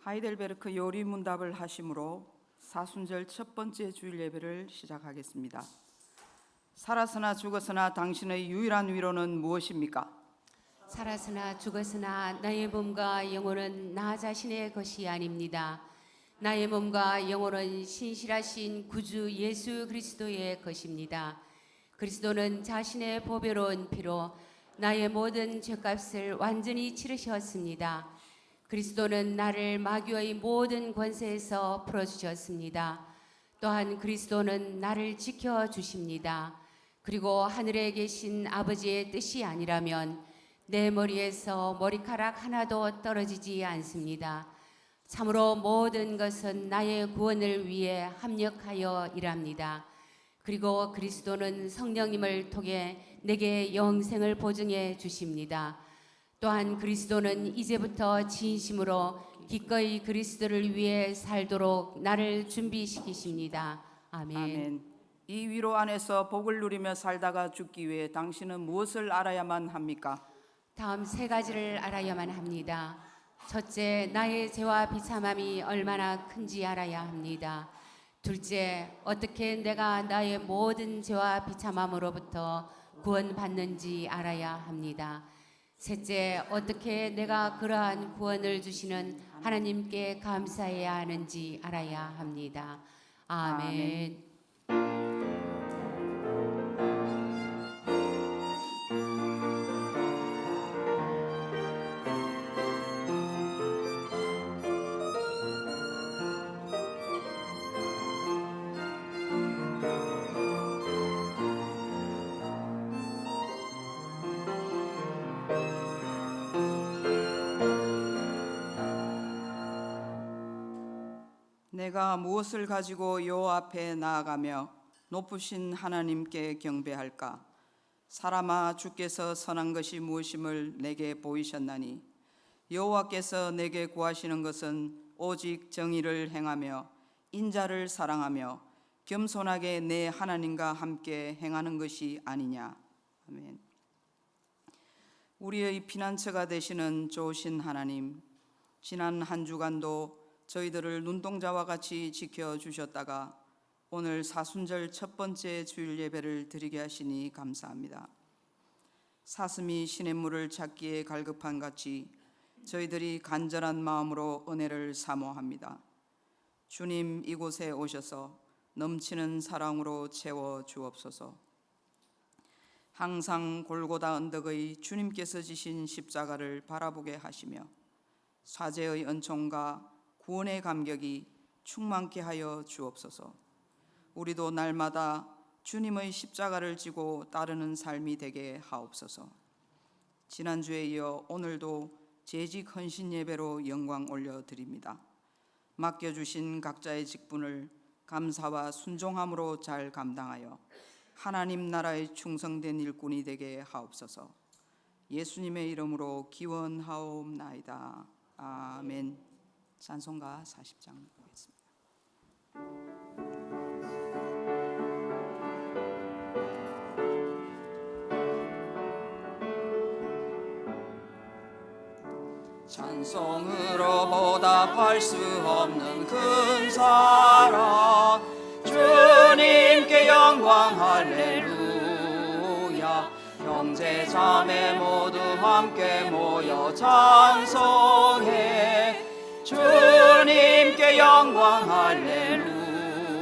하이델베르크 요리문답을 하심으로 사순절 첫 번째 주일 예배를 시작하겠습니다. 살았으나 죽었으나 당신의 유일한 위로는 무엇입니까? 살았으나 죽었으나 나의 몸과 영혼은 나 자신의 것이 아닙니다. 나의 몸과 영혼은 신실하신 구주 예수 그리스도의 것입니다. 그리스도는 자신의 보배로운 피로 나의 모든 죄값을 완전히 치르셨습니다. 그리스도는 나를 마귀의 모든 권세에서 풀어주셨습니다. 또한 그리스도는 나를 지켜주십니다. 그리고 하늘에 계신 아버지의 뜻이 아니라면 내 머리에서 머리카락 하나도 떨어지지 않습니다. 참으로 모든 것은 나의 구원을 위해 합력하여 일합니다. 그리고 그리스도는 성령님을 통해 내게 영생을 보증해 주십니다. 또한 그리스도는 이제부터 진심으로 기꺼이 그리스도를 위해 살도록 나를 준비시키십니다. 아멘. 아멘. 이 위로 안에서 복을 누리며 살다가 죽기 위해 당신은 무엇을 알아야만 합니까? 다음 세 가지를 알아야만 합니다. 첫째, 나의 죄와 비참함이 얼마나 큰지 알아야 합니다. 둘째, 어떻게 내가 나의 모든 죄와 비참함으로부터 구원받는지 알아야 합니다. 셋째, 어떻게 내가 그러한 구원을 주시는 하나님께 감사해야 하는지 알아야 합니다. 아멘. 내가 무엇을 가지고 요 앞에 나아가며 높으신 하나님께 경배할까? 사람아, 주께서 선한 것이 무엇임을 내게 보이셨나니 여호와께서 내게 구하시는 것은 오직 정의를 행하며 인자를 사랑하며 겸손하게 내 하나님과 함께 행하는 것이 아니냐. 아멘. 우리의 피난처가 되시는 좋으신 하나님, 지난 한 주간도 저희들을 눈동자와 같이 지켜주셨다가 오늘 사순절 첫 번째 주일 예배를 드리게 하시니 감사합니다. 사슴이 시냇물을 찾기에 갈급한 같이 저희들이 간절한 마음으로 은혜를 사모합니다. 주님, 이곳에 오셔서 넘치는 사랑으로 채워 주옵소서. 항상 골고다 언덕의 주님께서 지신 십자가를 바라보게 하시며 사제의 은총과 구원의 감격이 충만케 하여 주옵소서. 우리도 날마다 주님의 십자가를 지고 따르는 삶이 되게 하옵소서. 지난주에 이어 오늘도 재직 헌신 예배로 영광 올려드립니다. 맡겨주신 각자의 직분을 감사와 순종함으로 잘 감당하여 하나님 나라에 충성된 일꾼이 되게 하옵소서. 예수님의 이름으로 기원하옵나이다. 아멘. 찬송가 40장 보겠습니다. 찬송으로 보답할 수 없는 큰 사랑, 주님께 영광 할렐루야. 형제 자매 모두 함께 모여 찬송해. 주님께 영광 할렐루야.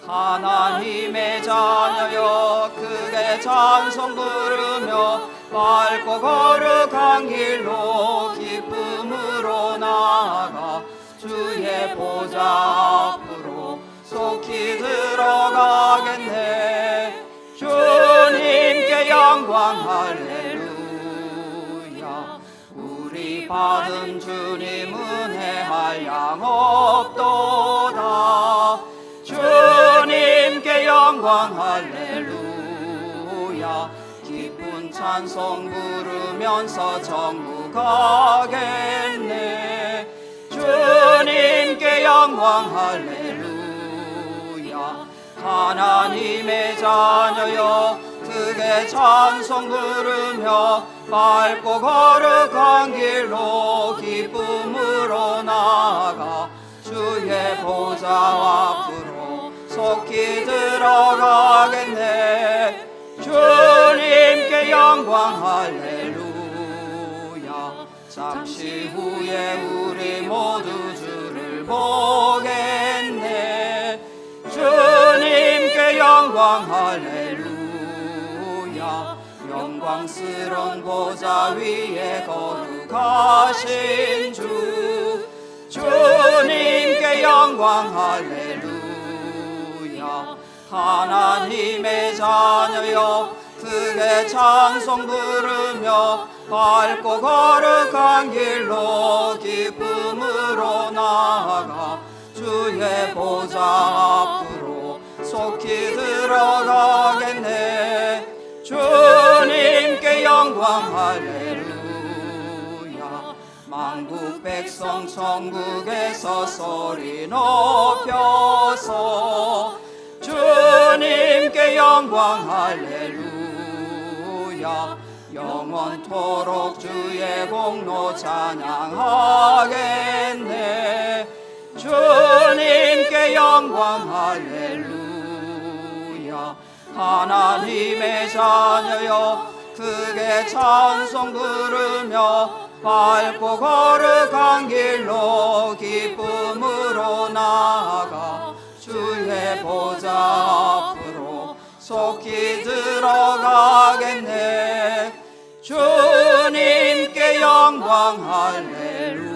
하나님의 자녀여 크게 찬송 부르며 밟고 거룩한 길로 기쁨으로 나아가 주의 보좌 앞으로 속히 들어가겠네. 주님께 영광 할렐루야. 우리 받은 주님 은혜 한량 없도다. 주님께 영광 할렐루야. 기쁜 찬송 부르면서 천국 가겠네. 주님께 영광 할렐루야. 하나님의 자녀여 크게 찬송 부르며 밟고 거룩한 길로 기쁨으로 나아가 주의 보좌 앞으로 속히 들어가겠네. 주님께 영광 할렐루야. 잠시 후에 우리 모두 주를 보겠네. 주님께 영광 할렐루야. 영광스러운 보좌 위에 거룩하신 주, 주님께 영광 할렐루야. 하나님의 자녀여 크게 찬송 부르며 밟고 거룩한 길로 기쁨으로 나아가 주의 보좌 앞으로 속히 들어가겠네. 주님께 영광 할렐루야. 만국 백성 천국에서 소리 높여서 주님께 영광 할렐루야. 영원토록 주의 공로 찬양하겠네. 주님께 영광 할렐루야. 하나님의 자녀여 크게 찬송 부르며 밟고 거룩한 길로 기쁨으로 나아가 주의 보좌 앞으로 속히 들어가겠네. 주님께 영광 할렐루야.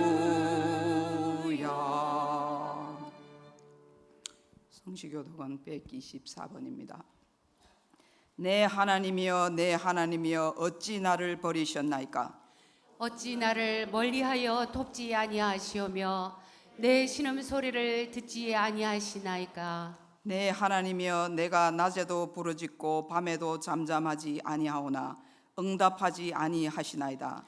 성시교독은 124번입니다. 내 하나님이여 내 하나님이여 어찌 나를 버리셨나이까. 어찌 나를 멀리하여 돕지 아니하시오며 내 신음소리를 듣지 아니하시나이까. 내 하나님이여 내가 낮에도 부르짖고 밤에도 잠잠하지 아니하오나 응답하지 아니하시나이다.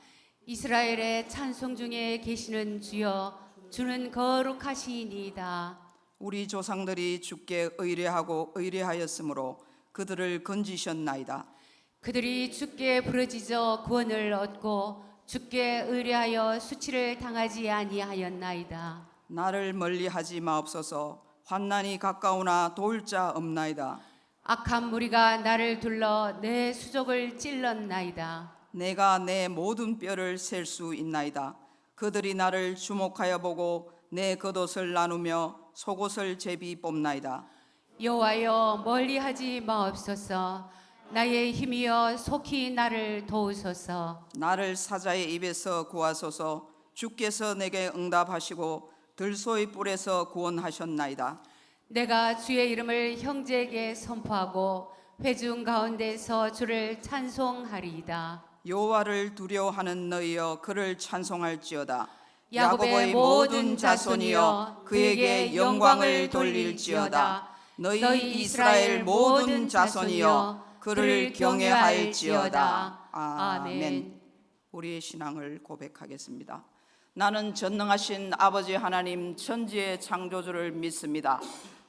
이스라엘의 찬송 중에 계시는 주여, 주는 거룩하시니이다. 우리 조상들이 주께 의뢰하고 의뢰하였으므로 그들을 건지셨나이다. 그들이 주께 부르짖어 구원을 얻고 주께 의뢰하여 수치를 당하지 아니하였나이다. 나를 멀리하지 마옵소서. 환난이 가까우나 도울 자 없나이다. 악한 무리가 나를 둘러 내 수족을 찔렀나이다. 내가 내 모든 뼈를 셀 수 있나이다. 그들이 나를 주목하여 보고 내 겉옷을 나누며 속옷을 제비 뽑나이다. 여호와여 멀리하지 마옵소서. 나의 힘이여 속히 나를 도우소서. 나를 사자의 입에서 구하소서. 주께서 내게 응답하시고 들소의 뿔에서 구원하셨나이다. 내가 주의 이름을 형제에게 선포하고 회중 가운데서 주를 찬송하리이다. 여호와를 두려워하는 너희여 그를 찬송할지어다. 야곱의 모든 자손이여 그에게 영광을 돌릴지어다. 너희 이스라엘 모든 자손이여 그를 경외할지어다. 아멘. 우리의 신앙을 고백하겠습니다. 나는 전능하신 아버지 하나님 천지의 창조주를 믿습니다.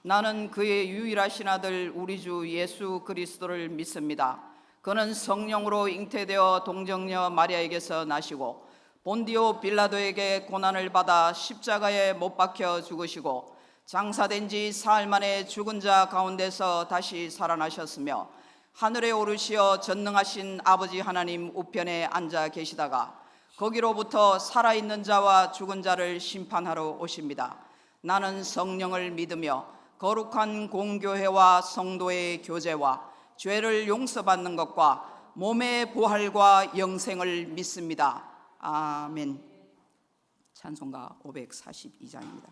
나는 그의 유일하신 아들 우리 주 예수 그리스도를 믿습니다. 그는 성령으로 잉태되어 동정녀 마리아에게서 나시고 본디오 빌라도에게 고난을 받아 십자가에 못 박혀 죽으시고 장사된 지 사흘 만에 죽은 자 가운데서 다시 살아나셨으며 하늘에 오르시어 전능하신 아버지 하나님 우편에 앉아 계시다가 거기로부터 살아있는 자와 죽은 자를 심판하러 오십니다. 나는 성령을 믿으며 거룩한 공교회와 성도의 교제와 죄를 용서받는 것과 몸의 부활과 영생을 믿습니다. 아멘. 찬송가 542장입니다.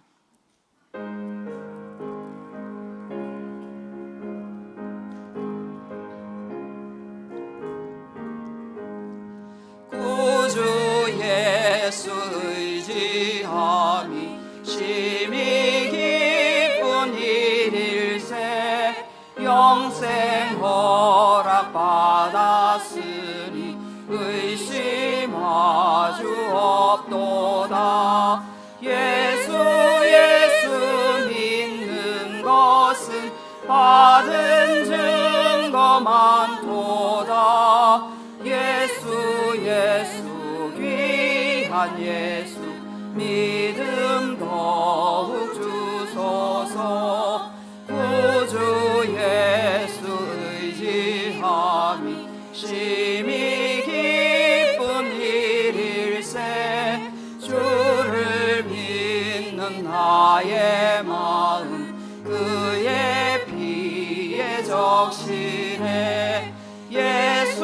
구주 예수 의지함이 심히 기쁜 일일세. 영생 허락 받았으니 의심하주 없도다. 예수 믿는 것은 받은 증거만 많도다. 예수 예수 귀한 예수 믿음 더욱 주소서. 구주 예수 의지함이 심히 기쁜 일일세. 주를 믿는 나의 마음 그의 피에 적시네. 예수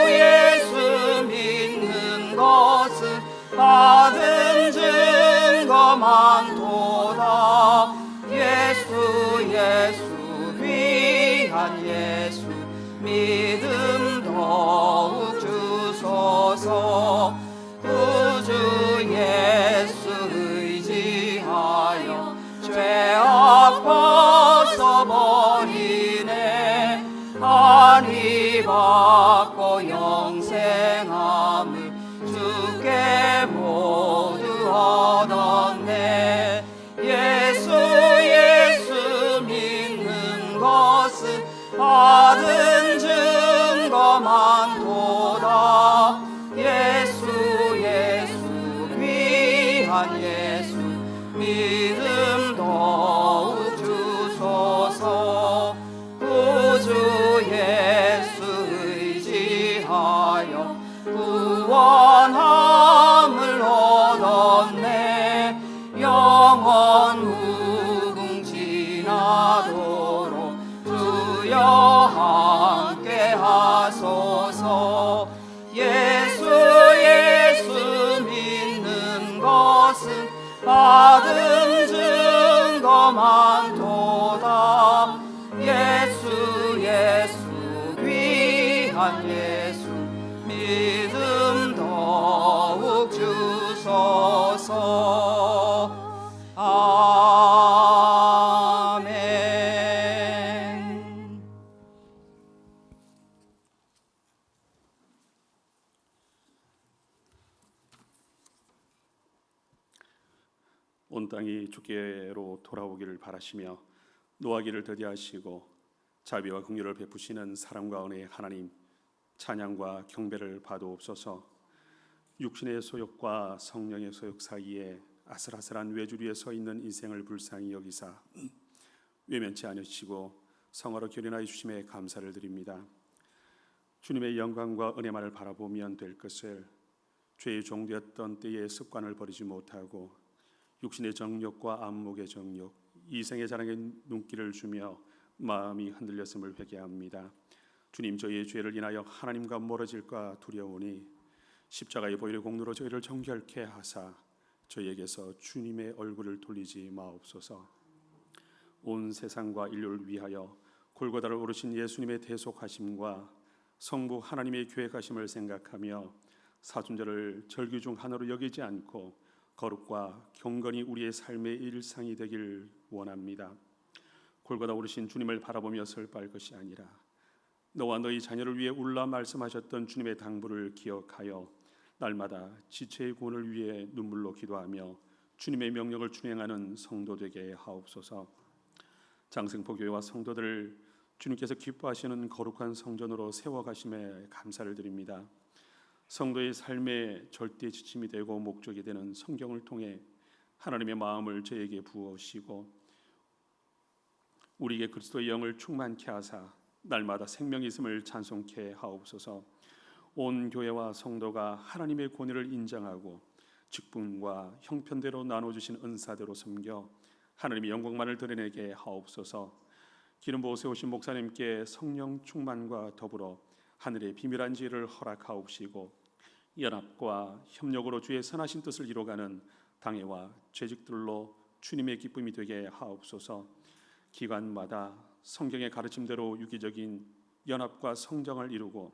예수 믿는 것은 받은 증거 많도다. 예수 예수 귀한 예수 믿음 더욱 주소서. 구주 예수 의지하여 죄악 벗어버리네. 안위 받고 영생함을 주께 모두 얻었네. 예수 예수 믿는 것은 받은 증거 많도다. 예수 예수 귀한 예수 믿음 더욱 주소서. 구주 예수 의지하여 구원함을 얻었네. 영원 무궁지나도록 주여 함께 하소서. 예수 예수 믿는 것은 받은 증거 많도다. 예수 예수 귀한 예수 믿음 더욱 주소서. 아멘. 온 땅이 주께로 돌아오기를 바라시며 노하기를 더디하시고 자비와 긍휼을 베푸시는 사랑과 은혜의 하나님, 찬양과 경배를 받아옵소서. 육신의 소욕과 성령의 소욕 사이에 아슬아슬한 외줄 위에 서 있는 인생을 불쌍히 여기사 외면치 않으시고 성화로 교련하여 주심에 감사를 드립니다. 주님의 영광과 은혜만을 바라보면 될 것을 죄의 종되었던 때의 습관을 버리지 못하고 육신의 정욕과 안목의 정욕, 이생의 자랑에 눈길을 주며 마음이 흔들렸음을 회개합니다. 주님, 저희의 죄를 인하여 하나님과 멀어질까 두려우니 십자가의 보혈의 공로로 저희를 정결케 하사 저희에게서 주님의 얼굴을 돌리지 마옵소서. 온 세상과 인류를 위하여 골고다를 오르신 예수님의 대속하심과 성부 하나님의 계획하심을 생각하며 사순절을 절기 중 하나로 여기지 않고 거룩과 경건이 우리의 삶의 일상이 되길 원합니다. 골고다 오르신 주님을 바라보며 설파할 것이 아니라 너와 너희 자녀를 위해 울라 말씀하셨던 주님의 당부를 기억하여 날마다 지체의 구원을 위해 눈물로 기도하며 주님의 명령을 준행하는 성도 되게 하옵소서. 장승포 교회와 성도들을 주님께서 기뻐하시는 거룩한 성전으로 세워가심에 감사를 드립니다. 성도의 삶의 절대 지침이 되고 목적이 되는 성경을 통해 하나님의 마음을 저에게 부으시고 우리에게 그리스도의 영을 충만케 하사 날마다 생명이 있음을 찬송케 하옵소서. 온 교회와 성도가 하나님의 권위를 인정하고 직분과 형편대로 나눠주신 은사대로 섬겨 하나님의 영광만을 드러내게 하옵소서. 기름 부어 세우신 목사님께 성령 충만과 더불어 하늘의 비밀한 지혜를 허락하옵시고 연합과 협력으로 주의 선하신 뜻을 이뤄가는 당회와 재직들로 주님의 기쁨이 되게 하옵소서. 기관마다 성경의 가르침대로 유기적인 연합과 성장을 이루고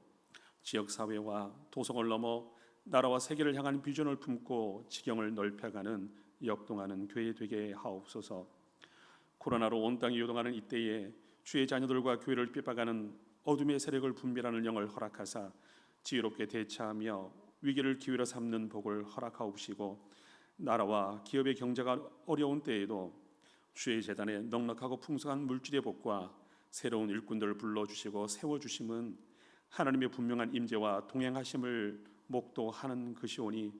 지역사회와 도성을 넘어 나라와 세계를 향한 비전을 품고 지경을 넓혀가는 역동하는 교회 되게 하옵소서. 코로나로 온 땅이 요동하는 이때에 주의 자녀들과 교회를 핍박하는 어둠의 세력을 분별하는 영을 허락하사 지혜롭게 대처하며 위기를 기회로 삼는 복을 허락하옵시고 나라와 기업의 경제가 어려운 때에도 주의 재단에 넉넉하고 풍성한 물질의 복과 새로운 일꾼들을 불러주시고 세워주심은 하나님의 분명한 임재와 동행하심을 목도하는 것이오니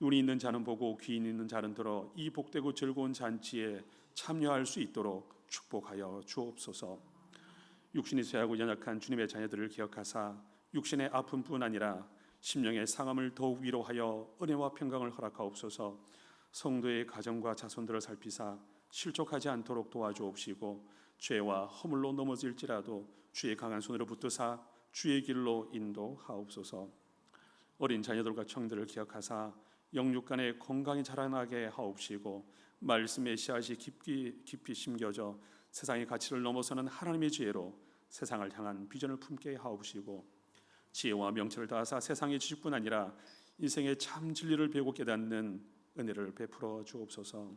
눈이 있는 자는 보고 귀 있는 자는 들어 이 복되고 즐거운 잔치에 참여할 수 있도록 축복하여 주옵소서. 육신이 쇠하고 연약한 주님의 자녀들을 기억하사 육신의 아픔뿐 아니라 심령의 상함을 더욱 위로하여 은혜와 평강을 허락하옵소서. 성도의 가정과 자손들을 살피사 실족하지 않도록 도와주옵시고 죄와 허물로 넘어질지라도 주의 강한 손으로 붙드사 주의 길로 인도하옵소서. 어린 자녀들과 청들을 기억하사 영육 간에 건강히 자라나게 하옵시고 말씀의 씨앗이 깊이 심겨져 세상의 가치를 넘어서는 하나님의 지혜로 세상을 향한 비전을 품게 하옵시고 지혜와 명철을 다하사 세상의 지식뿐 아니라 인생의 참 진리를 배우고 깨닫는 은혜를 베풀어 주옵소서.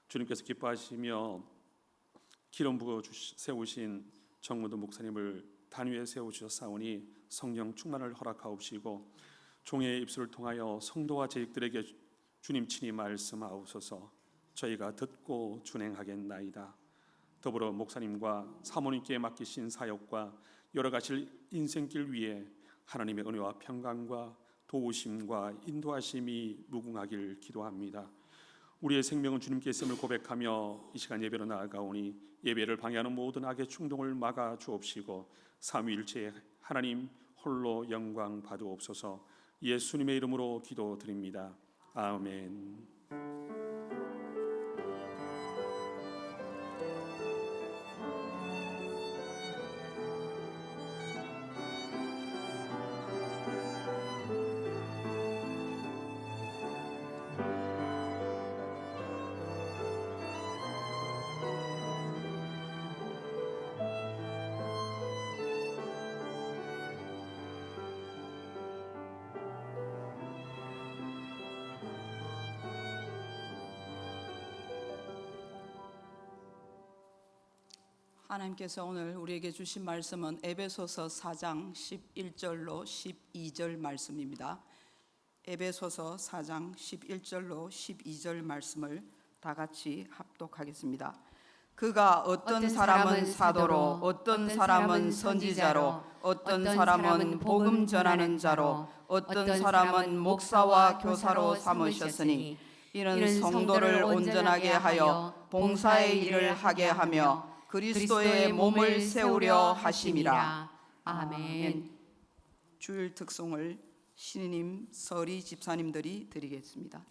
주님께서 기뻐하시며 기름 부어 세우신 정문도 목사님을 단위에 세워주셨사오니 성령 충만을 허락하옵시고 종의 입술을 통하여 성도와 제익들에게 주님 친히 말씀하옵소서. 저희가 듣고 준행하겠나이다. 더불어 목사님과 사모님께 맡기신 사역과 여러 가지 인생길 위에 하나님의 은혜와 평강과 도우심과 인도하심이 무궁하길 기도합니다. 우리의 생명은 주님께 있음을 고백하며 이 시간 예배로 나아가오니 예배를 방해하는 모든 악의 충동을 막아 주옵시고 삼위일체의 하나님 홀로 영광 받으옵소서. 예수님의 이름으로 기도드립니다. 아멘. 하나님께서 오늘 우리에게 주신 말씀은 에베소서 4장 11절로 12절 말씀입니다. 에베소서 4장 11절로 12절 말씀을 다 같이 합독하겠습니다. 그가 어떤 사람은 사도로, 어떤 사람은 선지자로, 어떤 사람은 복음 전하는 자로, 어떤 사람은 목사와 교사로 삼으셨으니 이는 성도를 온전하게 하여 봉사의 일을 하게 하며 그리스도의 몸을 세우려 하심이라. 아멘. 주일 특송을 신임 서리 집사님들이 드리겠습니다.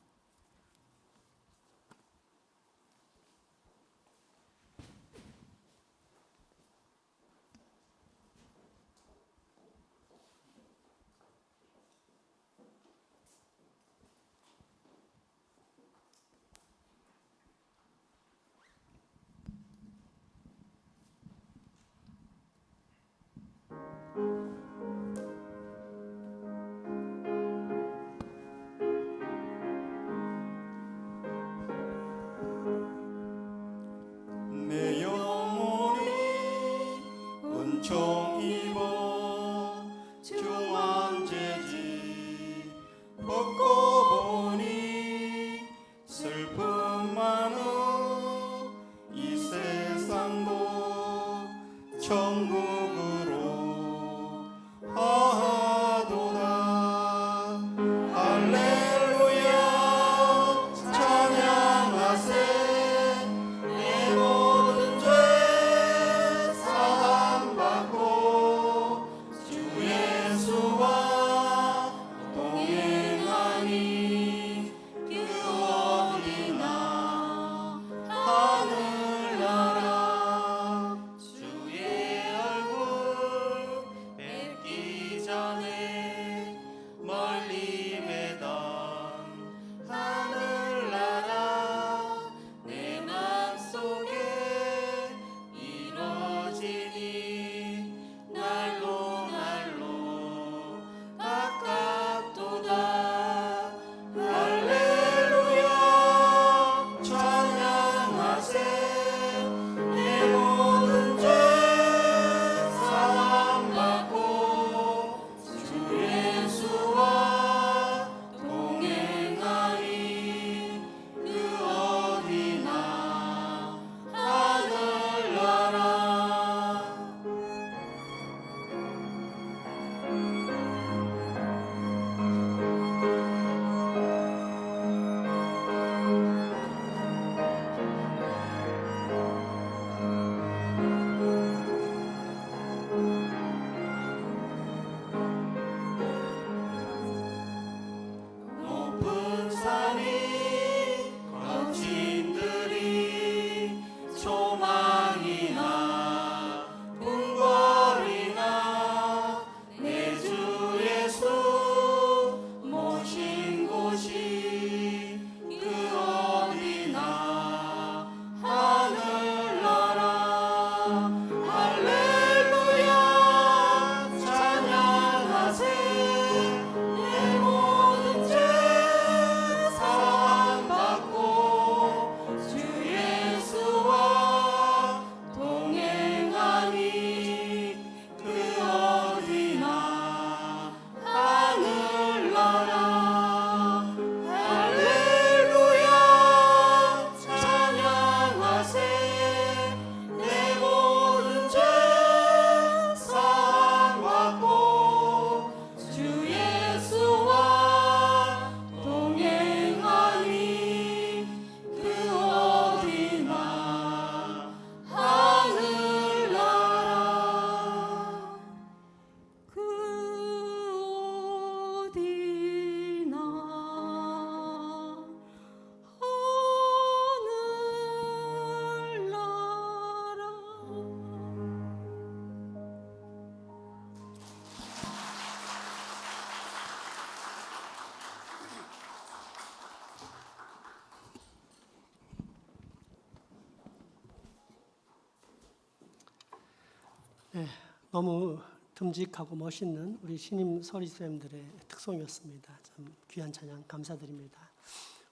너무 듬직하고 멋있는 우리 신임 서리쌤들의 특송이었습니다. 참 귀한 찬양 감사드립니다.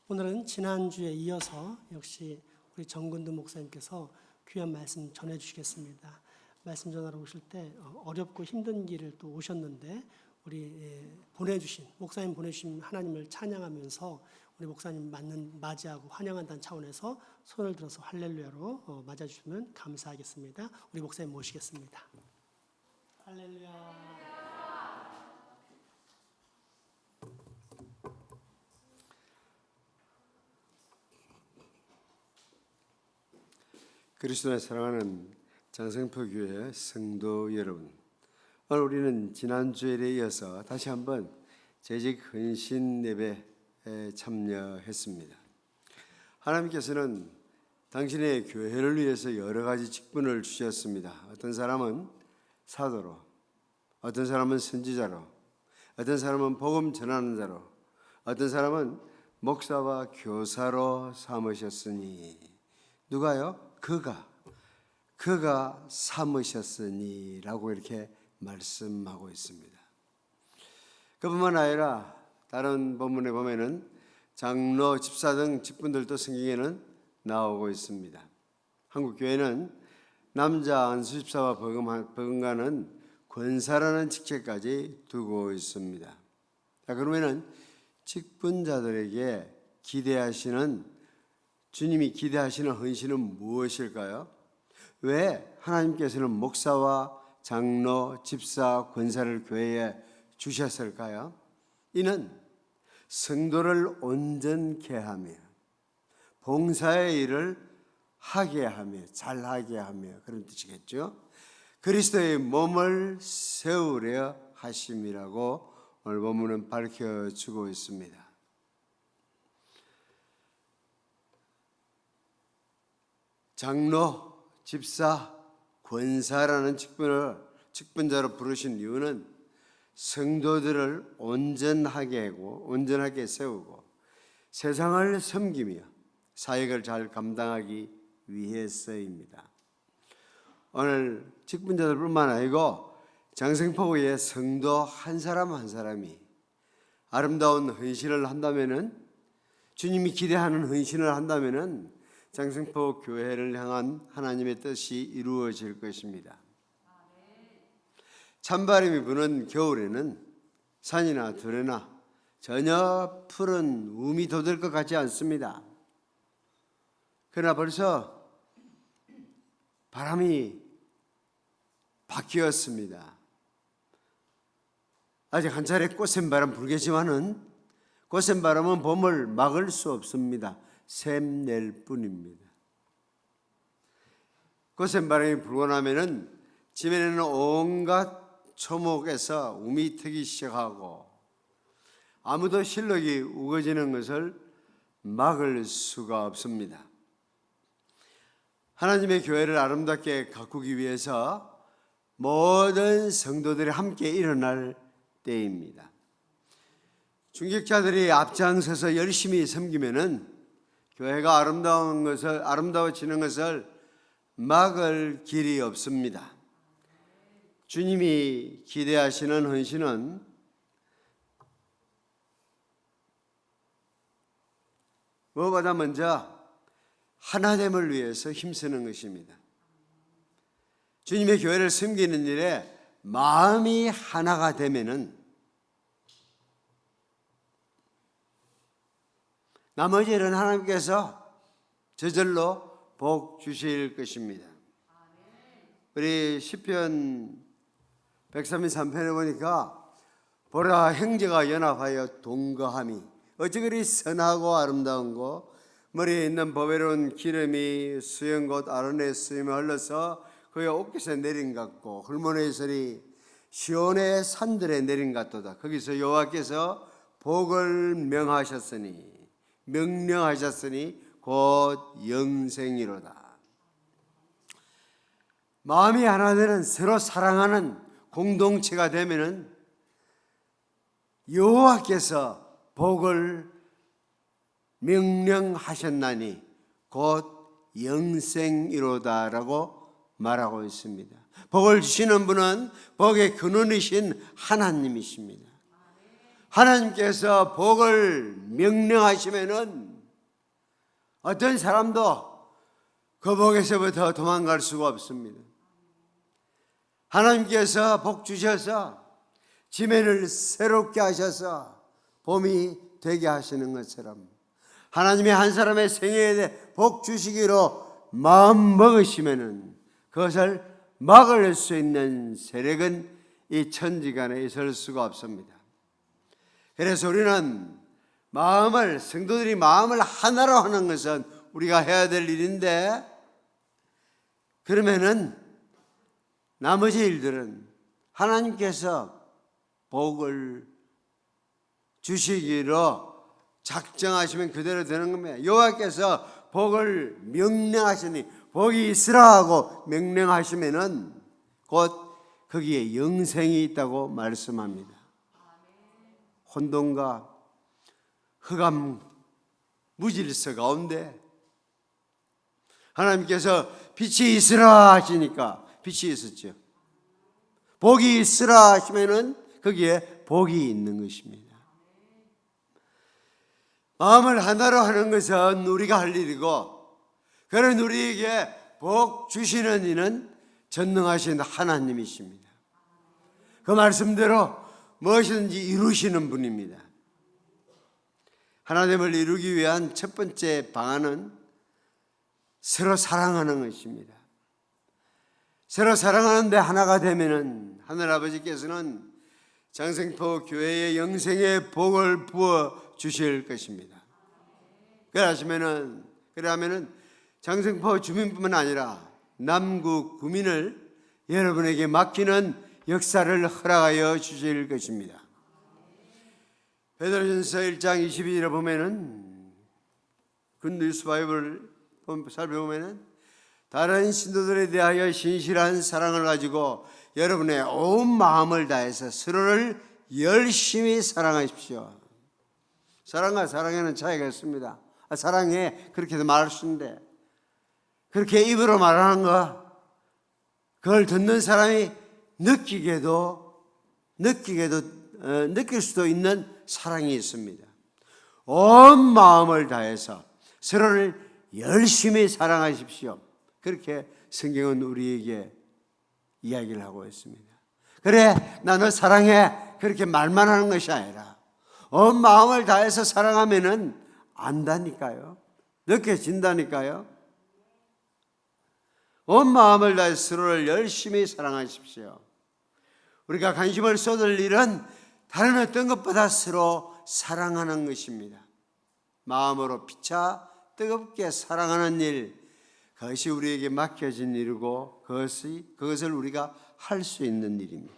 오늘은 지난주에 이어서 역시 우리 정근두 목사님께서 귀한 말씀 전해주시겠습니다. 말씀 전하러 오실 때 어렵고 힘든 길을 또 오셨는데 우리 목사님 보내주신 하나님을 찬양하면서 우리 목사님 맞이하고 환영한다는 차원에서 손을 들어서 할렐루야로 맞아주시면 감사하겠습니다. 우리 목사님 모시겠습니다. 할렐루야. 그리스도의 사랑하는 장생포 교회 성도 여러분, 오늘 우리는 지난주에 이어서 다시 한번 재직 헌신 예배에 참여했습니다. 하나님께서는 당신의 교회를 위해서 여러 가지 직분을 주셨습니다. 어떤 사람은 사도로, 어떤 사람은 선지자로, 어떤 사람은 복음 전하는 자로, 어떤 사람은 목사와 교사로 삼으셨으니, 누가요? 그가 삼으셨으니라고 이렇게 말씀하고 있습니다. 그뿐만 아니라 다른 본문에 보면은 장로, 집사 등 직분들도 성경에는 나오고 있습니다. 한국 교회는 남자 안수집사와 버금가는 권사라는 직책까지 두고 있습니다. 자, 그러면은 직분자들에게 주님이 기대하시는 헌신은 무엇일까요? 왜 하나님께서는 목사와 장로, 집사, 권사를 교회에 주셨을까요? 이는 성도를 온전케 하며 봉사의 일을 하게 하며 잘하게 하며 그런 뜻이겠죠. 그리스도의 몸을 세우려 하심이라고 오늘 본문은 밝혀주고 있습니다. 장로, 집사, 권사라는 직분자로 부르신 이유는 성도들을 온전하게 세우고 세상을 섬기며 사역을 잘 감당하기 위해서입니다. 오늘 직분자들뿐만 아니고 장생포구의 성도 한 사람 한 사람이 아름다운 헌신을 한다면은, 주님이 기대하는 헌신을 한다면은 장생포 교회를 향한 하나님의 뜻이 이루어질 것입니다. 찬바람이 부는 겨울에는 산이나 들에나 전혀 푸른 움이 돋을 것 같지 않습니다. 그러나 벌써 바람이 바뀌었습니다. 아직 한 차례 꽃샘바람 불겠지만은 꽃샘바람은 봄을 막을 수 없습니다. 샘낼 뿐입니다. 꽃샘바람이 불고 나면은 지면에는 온갖 초목에서 움이 트기 시작하고 아무도 실록이 우거지는 것을 막을 수가 없습니다. 하나님의 교회를 아름답게 가꾸기 위해서 모든 성도들이 함께 일어날 때입니다. 중직자들이 앞장서서 열심히 섬기면은 교회가 아름다워지는 것을 막을 길이 없습니다. 주님이 기대하시는 헌신은 무엇보다 먼저 하나됨을 위해서 힘쓰는 것입니다. 주님의 교회를 섬기는 일에 마음이 하나가 되면은 나머지 일은 하나님께서 저절로 복 주실 것입니다. 우리 시편 133편에 보니까 보라, 형제가 연합하여 동거함이 어찌 그리 선하고 아름다운고, 머리에 있는 보배로운 기름이 수영곧 아론의 수염에 흘러서 그의 옷깃에 내린 같고 hul몬의 설이 시온의 산들에 내린 같도다. 거기서 여호와께서 복을 명령하셨으니 곧 영생이로다. 마음이 하나 되는 서로 사랑하는 공동체가 되면은 여호와께서 복을 명령하셨나니 곧 영생이로다라고 말하고 있습니다. 복을 주시는 분은 복의 근원이신 하나님이십니다. 하나님께서 복을 명령하시면은 어떤 사람도 그 복에서부터 도망갈 수가 없습니다. 하나님께서 복 주셔서 지면을 새롭게 하셔서 봄이 되게 하시는 것처럼 하나님의 한 사람의 생애에 복 주시기로 마음 먹으시면은 그것을 막을 수 있는 세력은 이 천지간에 있을 수가 없습니다. 그래서 우리는 성도들이 마음을 하나로 하는 것은 우리가 해야 될 일인데, 그러면은 나머지 일들은 하나님께서 복을 주시기로 작정하시면 그대로 되는 겁니다. 여호와께서 복을 명령하시니 복이 있으라 하고 명령하시면은 곧 거기에 영생이 있다고 말씀합니다. 혼돈과 흑암 무질서 가운데 하나님께서 빛이 있으라 하시니까 빛이 있었죠. 복이 있으라 하시면은 거기에 복이 있는 것입니다. 마음을 하나로 하는 것은 우리가 할 일이고, 그런 우리에게 복 주시는 이는 전능하신 하나님이십니다. 그 말씀대로 무엇이든지 이루시는 분입니다. 하나님을 이루기 위한 첫 번째 방안은 서로 사랑하는 것입니다. 서로 사랑하는데 하나가 되면은 하늘아버지께서는 장생포 교회의 영생의 복을 부어 주실 것입니다. 그러면은 장생포 주민뿐만 아니라 남구 구민을 여러분에게 맡기는 역사를 허락하여 주실 것입니다. 베드로전서 1장 22절에 보면은 굿뉴스 바이블을 살펴보면은 다른 신도들에 대하여 신실한 사랑을 가지고 여러분의 온 마음을 다해서 서로를 열심히 사랑하십시오. 사랑과 사랑에는 차이가 있습니다. 사랑해 그렇게도 말할 수 있는데, 그렇게 입으로 말하는 거, 그걸 듣는 사람이 느낄 수도 있는 사랑이 있습니다. 온 마음을 다해서 서로를 열심히 사랑하십시오. 그렇게 성경은 우리에게 이야기를 하고 있습니다. 그래, 나 너 사랑해, 그렇게 말만 하는 것이 아니라 온 마음을 다해서 사랑하면은 안다니까요. 느껴진다니까요. 온 마음을 다해서 서로를 열심히 사랑하십시오. 우리가 관심을 쏟을 일은 다른 어떤 것보다 서로 사랑하는 것입니다. 마음으로 피차 뜨겁게 사랑하는 일, 그것이 우리에게 맡겨진 일이고 그것을 우리가 할 수 있는 일입니다.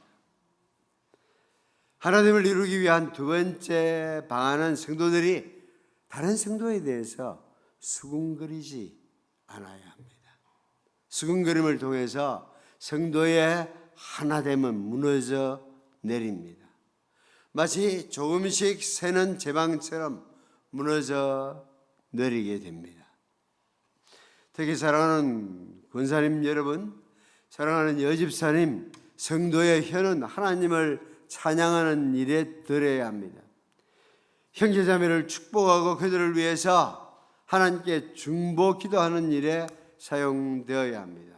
하나님을 이루기 위한 두 번째 방안은 성도들이 다른 성도에 대해서 수군거리지 않아야 합니다. 수군거림을 통해서 성도의 하나됨은 무너져 내립니다. 마치 조금씩 새는 제방처럼 무너져 내리게 됩니다. 특히 사랑하는 권사님 여러분, 사랑하는 여집사님, 성도의 혀는 하나님을 찬양하는 일에 들어야 합니다. 형제자매를 축복하고 그들을 위해서 하나님께 중보 기도하는 일에 사용되어야 합니다.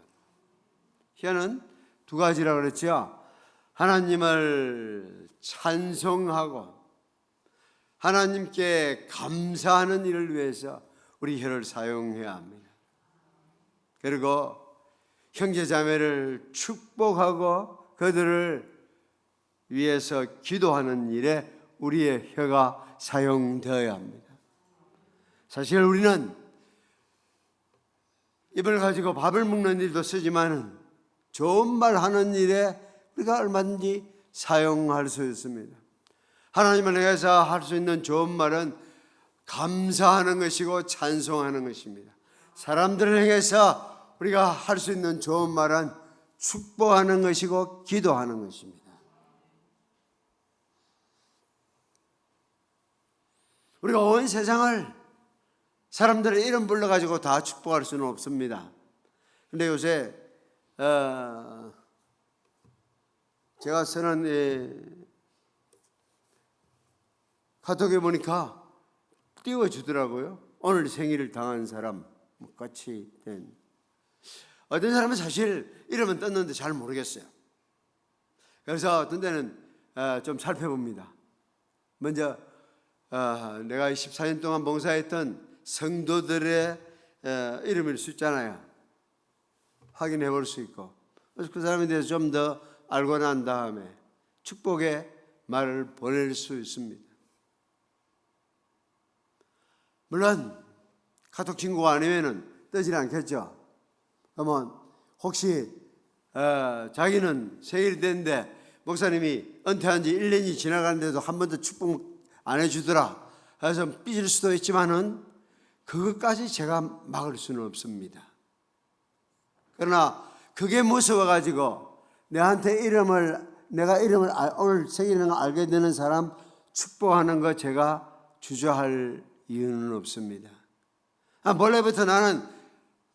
혀는 두 가지라고 그랬죠. 하나님을 찬송하고 하나님께 감사하는 일을 위해서 우리 혀를 사용해야 합니다. 그리고 형제자매를 축복하고 그들을 위해서 기도하는 일에 우리의 혀가 사용되어야 합니다. 사실 우리는 입을 가지고 밥을 먹는 일도 쓰지만 좋은 말 하는 일에 우리가 얼마든지 사용할 수 있습니다. 하나님을 위해서 할 수 있는 좋은 말은 감사하는 것이고 찬송하는 것입니다. 사람들을 향해서 우리가 할 수 있는 좋은 말은 축복하는 것이고 기도하는 것입니다. 우리가 온 세상을 사람들의 이름 불러가지고 다 축복할 수는 없습니다. 근데 요새 제가 쓰는 카톡에 보니까 띄워주더라고요. 오늘 생일을 당한 사람 같이 된. 어떤 사람은 사실 이름은 떴는데 잘 모르겠어요. 그래서 어떤 데는 좀 살펴봅니다. 먼저 내가 14년 동안 봉사했던 성도들의 이름일 수 있잖아요. 확인해 볼 수 있고, 그래서 그 사람에 대해서 좀 더 알고 난 다음에 축복의 말을 보낼 수 있습니다. 물론 카톡 친구가 아니면은 뜨질 않겠죠. 그러면 혹시 자기는 생일이 됐는데 목사님이 은퇴한 지 1년이 지나가는데도 한 번도 축복 안 해주더라 해서 삐질 수도 있지만은 그것까지 제가 막을 수는 없습니다. 그러나 그게 무서워가지고 내가 이름을 오늘 생일인 걸 알게 되는 사람 축복하는 거 제가 주저할 이유는 없습니다. 원래부터 나는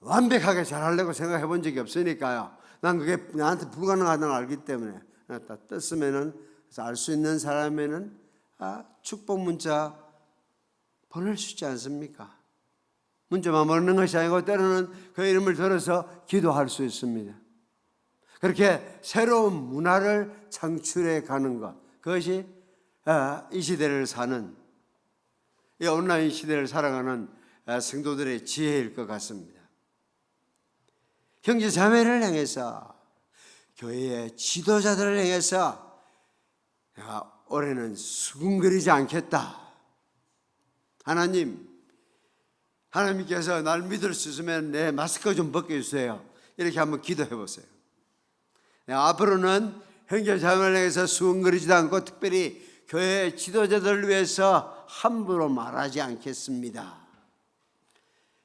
완벽하게 잘하려고 생각해 본 적이 없으니까요. 난 그게 나한테 불가능하다는 걸 알기 때문에 다 떴으면은 알 수 있는 사람에는 축복 문자 보낼 수 있지 않습니까? 문자만 보내는 것이 아니고 때로는 그 이름을 들어서 기도할 수 있습니다. 그렇게 새로운 문화를 창출해 가는 것, 그것이 이 시대를 사는, 이 온라인 시대를 살아가는 성도들의 지혜일 것 같습니다. 형제 자매를 향해서, 교회의 지도자들을 향해서 내가 올해는 수군거리지 않겠다. 하나님께서 날 믿을 수 있으면 내 마스크 좀 벗겨주세요. 이렇게 한번 기도해 보세요. 내가 앞으로는 형제 자매를 향해서 수군거리지도 않고 특별히 교회 지도자들을 위해서 함부로 말하지 않겠습니다.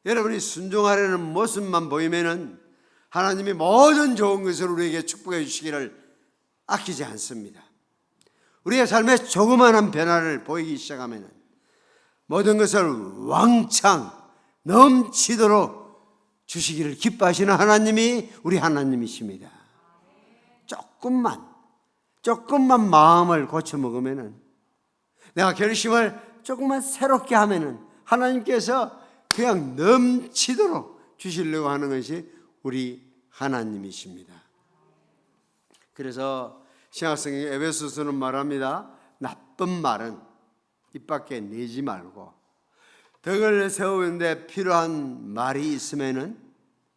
여러분이 순종하려는 모습만 보이면은 하나님이 모든 좋은 것을 우리에게 축복해 주시기를 아끼지 않습니다. 우리의 삶에 조그마한 변화를 보이기 시작하면은 모든 것을 왕창 넘치도록 주시기를 기뻐하시는 하나님이 우리 하나님이십니다. 조금만 마음을 고쳐 먹으면은, 내가 결심을 조금만 새롭게 하면은 하나님께서 그냥 넘치도록 주시려고 하는 것이 우리 하나님이십니다. 그래서 신약성경 에베소서는 말합니다. 나쁜 말은 입 밖에 내지 말고 덕을 세우는데 필요한 말이 있으면은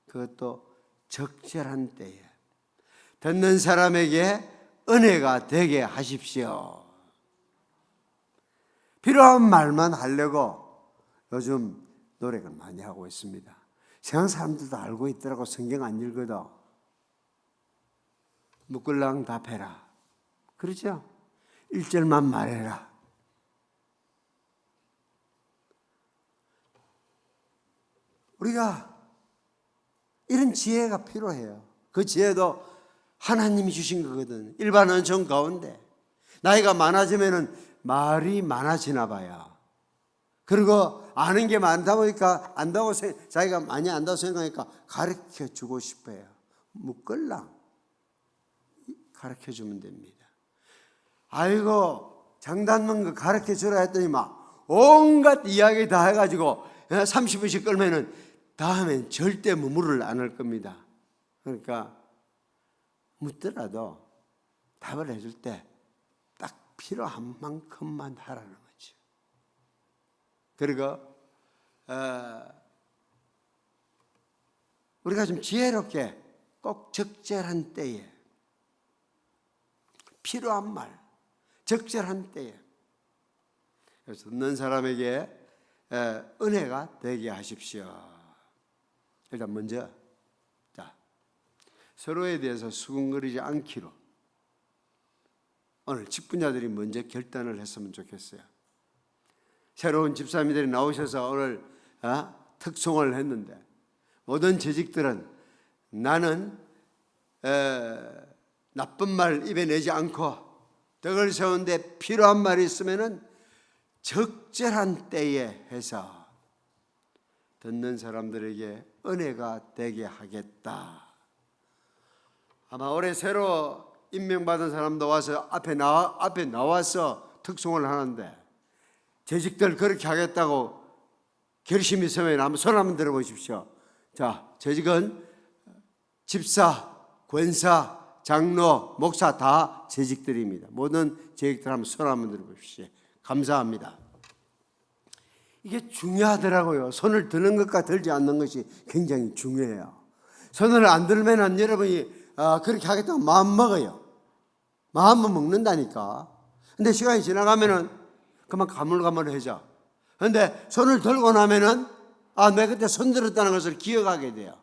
그것도 적절한 때에 듣는 사람에게 은혜가 되게 하십시오. 필요한 말만 하려고 요즘 노력을 많이 하고 있습니다. 세상 사람들도 알고 있더라고. 성경 안 읽어도 묻글랑 답해라, 그렇죠? 1절만 말해라. 우리가 이런 지혜가 필요해요. 그 지혜도 하나님이 주신 거거든. 일반 은총 가운데 나이가 많아지면은 말이 많아지나 봐요. 그리고 아는 게 많다 보니까 자기가 많이 안다고 생각하니까 가르쳐 주고 싶어요. 묻걸랑 가르쳐 주면 됩니다. 아이고 장단만 거 가르쳐 주라 했더니 막 온갖 이야기 다 해가지고 30분씩 끌면은 다음엔 절대 물을 안 할 겁니다. 그러니까 묻더라도 답을 해줄 때 딱 필요한 만큼만 하라는 거죠. 그리고 우리가 좀 지혜롭게 꼭 적절한 때에 필요한 말, 적절한 때에, 그래서 듣는 사람에게 은혜가 되게 하십시오. 일단 먼저 서로에 대해서 수군거리지 않기로 오늘 직분자들이 먼저 결단을 했으면 좋겠어요. 새로운 집사님들이 나오셔서 오늘 특송을 했는데 모든 재직들은 나는 나쁜 말 입에 내지 않고 덕을 세우는데 필요한 말이 있으면은 적절한 때에 해서 듣는 사람들에게 은혜가 되게 하겠다. 아마 올해 새로 임명받은 사람도 와서 앞에 나와서 특송을 하는데 재직들 그렇게 하겠다고 결심이 서면 한번 손 한번 들어보십시오. 자, 재직은 집사, 권사, 장로, 목사 다 재직들입니다. 모든 재직들 한번 손 한번 들어보십시오. 감사합니다. 이게 중요하더라고요. 손을 드는 것과 들지 않는 것이 굉장히 중요해요. 손을 안 들면은 여러분이 그렇게 하겠다고 마음 먹어요. 마음은 먹는다니까. 근데 시간이 지나가면은 그만 가물가물해져. 근데 손을 들고 나면은 내가 그때 손 들었다는 것을 기억하게 돼요.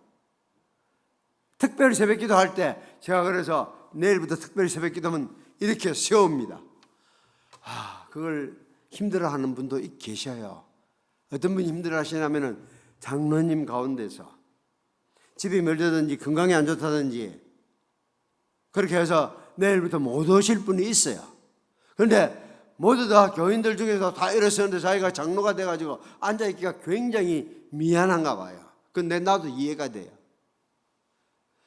특별히 새벽기도 할 때 제가 그래서 내일부터 특별히 새벽기도면 이렇게 세웁니다. 그걸 힘들어하는 분도 계셔요. 어떤 분이 힘들어하시냐면은 장로님 가운데서 집이 멀다든지 건강이 안 좋다든지 그렇게 해서 내일부터 못 오실 분이 있어요. 그런데 모두 다 교인들 중에서 다 일어서는데 자기가 장로가 돼가지고 앉아있기가 굉장히 미안한가 봐요. 근데 나도 이해가 돼요.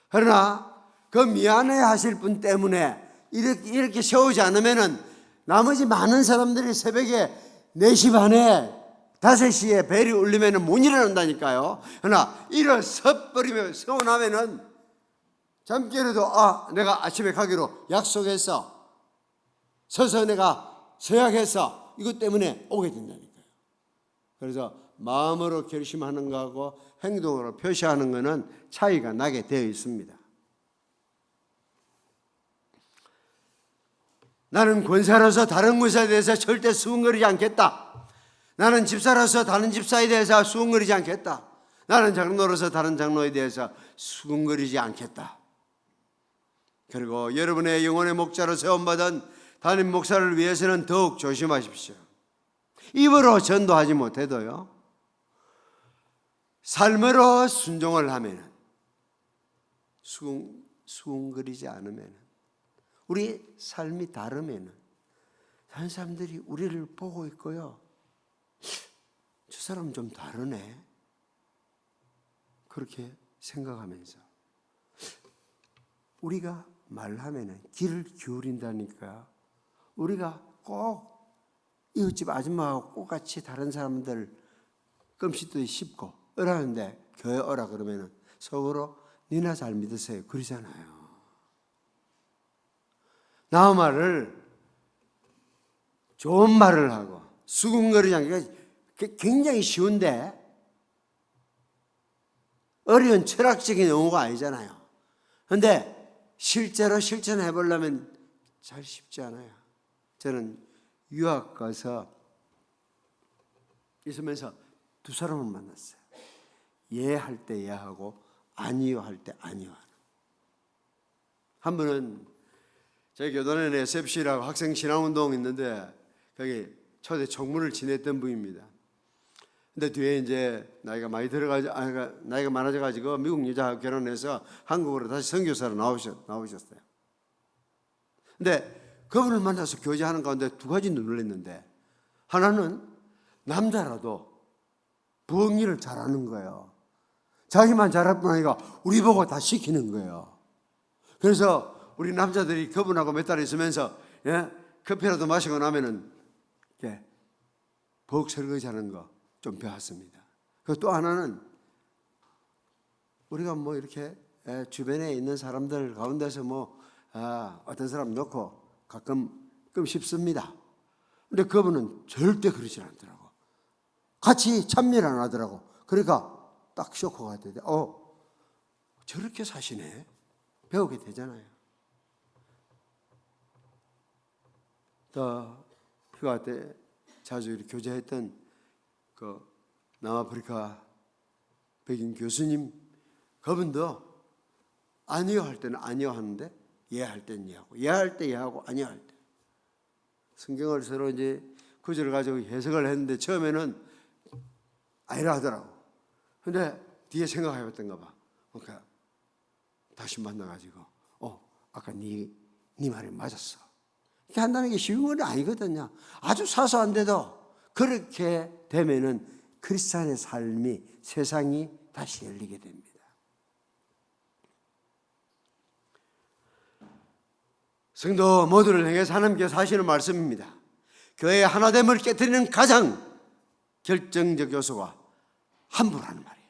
그러나 그 미안해 하실 분 때문에 이렇게 세우지 않으면은 나머지 많은 사람들이 새벽에 4시 반에 5시에 벨이 울리면은 못 일어난다니까요. 그러나 일어서 버리면 서운하면은 잠결에도 내가 아침에 가기로 약속했어. 서서 내가 서약했어. 이것 때문에 오게 된다니까요. 그래서 마음으로 결심하는 거하고 행동으로 표시하는 것은 차이가 나게 되어 있습니다. 나는 권사로서 다른 권사에 대해서 절대 수군거리지 않겠다. 나는 집사로서 다른 집사에 대해서 수군거리지 않겠다. 나는 장로로서 다른 장로에 대해서 수군거리지 않겠다. 그리고 여러분의 영혼의 목자로 세움받은 담임 목사를 위해서는 더욱 조심하십시오. 입으로 전도하지 못해도요, 삶으로 순종을 하면, 수군거리지 않으면, 우리 삶이 다르면 다른 사람들이 우리를 보고 있고요, 저 사람은 좀 다르네, 그렇게 생각하면서 우리가 말하면 귀를 기울인다니까. 우리가 꼭 이웃집 아줌마하고 똑같이 다른 사람들 끔찍도 씹고 어라는데 교회 어라 그러면 속으로 니나 잘 믿으세요 그러잖아요. 나 말을 좋은 말을 하고 수군거리지 않게 굉장히 쉬운데 어려운 철학적인 용어가 아니잖아요. 그런데 실제로 실천해 보려면 잘 쉽지 않아요. 저는 유학 가서 있으면서 두 사람을 만났어요. 예할 때 예하고 아니요 할 때 아니요 하는. 한 분은 저희 교단에 SFC라고 학생 신앙운동 있는데 거기 초대 총무를 지냈던 분입니다. 근데 뒤에 이제 나이가 많아져 가지고 미국 여자하고 결혼해서 한국으로 다시 선교사로 나오셨어요. 근데 그분을 만나서 교제하는 가운데 두 가지 눈을 했는데, 하나는 남자라도 부엌일을 잘하는 거예요. 자기만 잘할 뿐 아니라 우리 보고 다 시키는 거예요. 그래서 우리 남자들이 그분하고 몇 달 있으면서 커피라도 마시고 나면은 부엌 설거지 하는 거 좀 배웠습니다. 그리고 또 하나는 우리가 뭐 이렇게 주변에 있는 사람들 가운데서 어떤 사람 놓고 가끔 씹습니다. 근데 그분은 절대 그러지 않더라고. 같이 참여를 안 하더라고. 그러니까 딱 쇼크가 되대. 저렇게 사시네. 배우게 되잖아요. 또 휴가 때 자주 이렇게 교제했던 그 남아프리카 백인 교수님, 그분도 아니요 할 때는 아니요 하는데 예할 때는 예하고, 예할 때 예하고, 아니요 할 때. 성경을 서로 이제 구절을 가지고 해석을 했는데 처음에는 아니라 하더라고. 근데 뒤에 생각해 봤던가 봐. 그러니까 다시 만나가지고 아까 네 말이 맞았어. 이렇게 한다는 게 쉬운 건 아니거든요. 아주 사소한데도 그렇게 되면은 크리스찬의 삶이, 세상이 다시 열리게 됩니다. 성도 모두를 향해서 하나님께서 하시는 말씀입니다. 교회의 하나됨을 깨뜨리는 가장 결정적 요소가 함부로 하는 말이에요.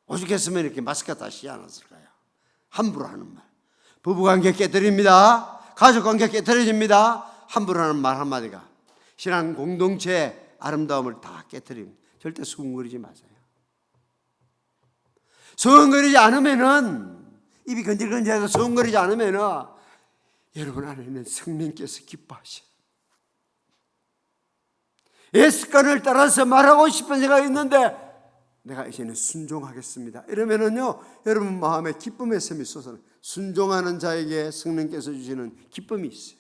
오죽했으면 이렇게 마스크 다시 않았을까요? 함부로 하는 말. 부부관계 깨뜨립니다. 가족관계 깨뜨려집니다. 함부로 하는 말 한마디가 신앙 공동체의 아름다움을 다 깨뜨립니다. 절대 수근거리지 마세요. 수근거리지 않으면은, 입이 건질건질해서 수근거리지 않으면은 여러분 안에는 성령께서 기뻐하셔요. 예 습관을 따라서 말하고 싶은 생각이 있는데 내가 이제는 순종하겠습니다. 이러면은요, 여러분 마음에 기쁨의 샘이 솟아나요. 순종하는 자에게 성령께서 주시는 기쁨이 있어요.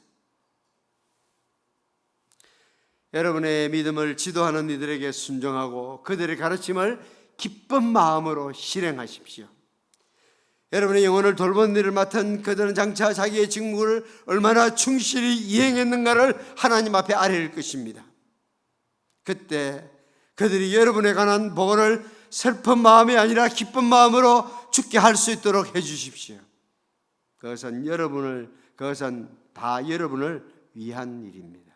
여러분의 믿음을 지도하는 이들에게 순종하고 그들의 가르침을 기쁜 마음으로 실행하십시오. 여러분의 영혼을 돌보는 일을 맡은 그들은 장차 자기의 직무를 얼마나 충실히 이행했는가를 하나님 앞에 아뢰릴 것입니다. 그때 그들이 여러분에 관한 복을 슬픈 마음이 아니라 기쁜 마음으로 죽게 할 수 있도록 해주십시오. 그것은 다 여러분을 위한 일입니다.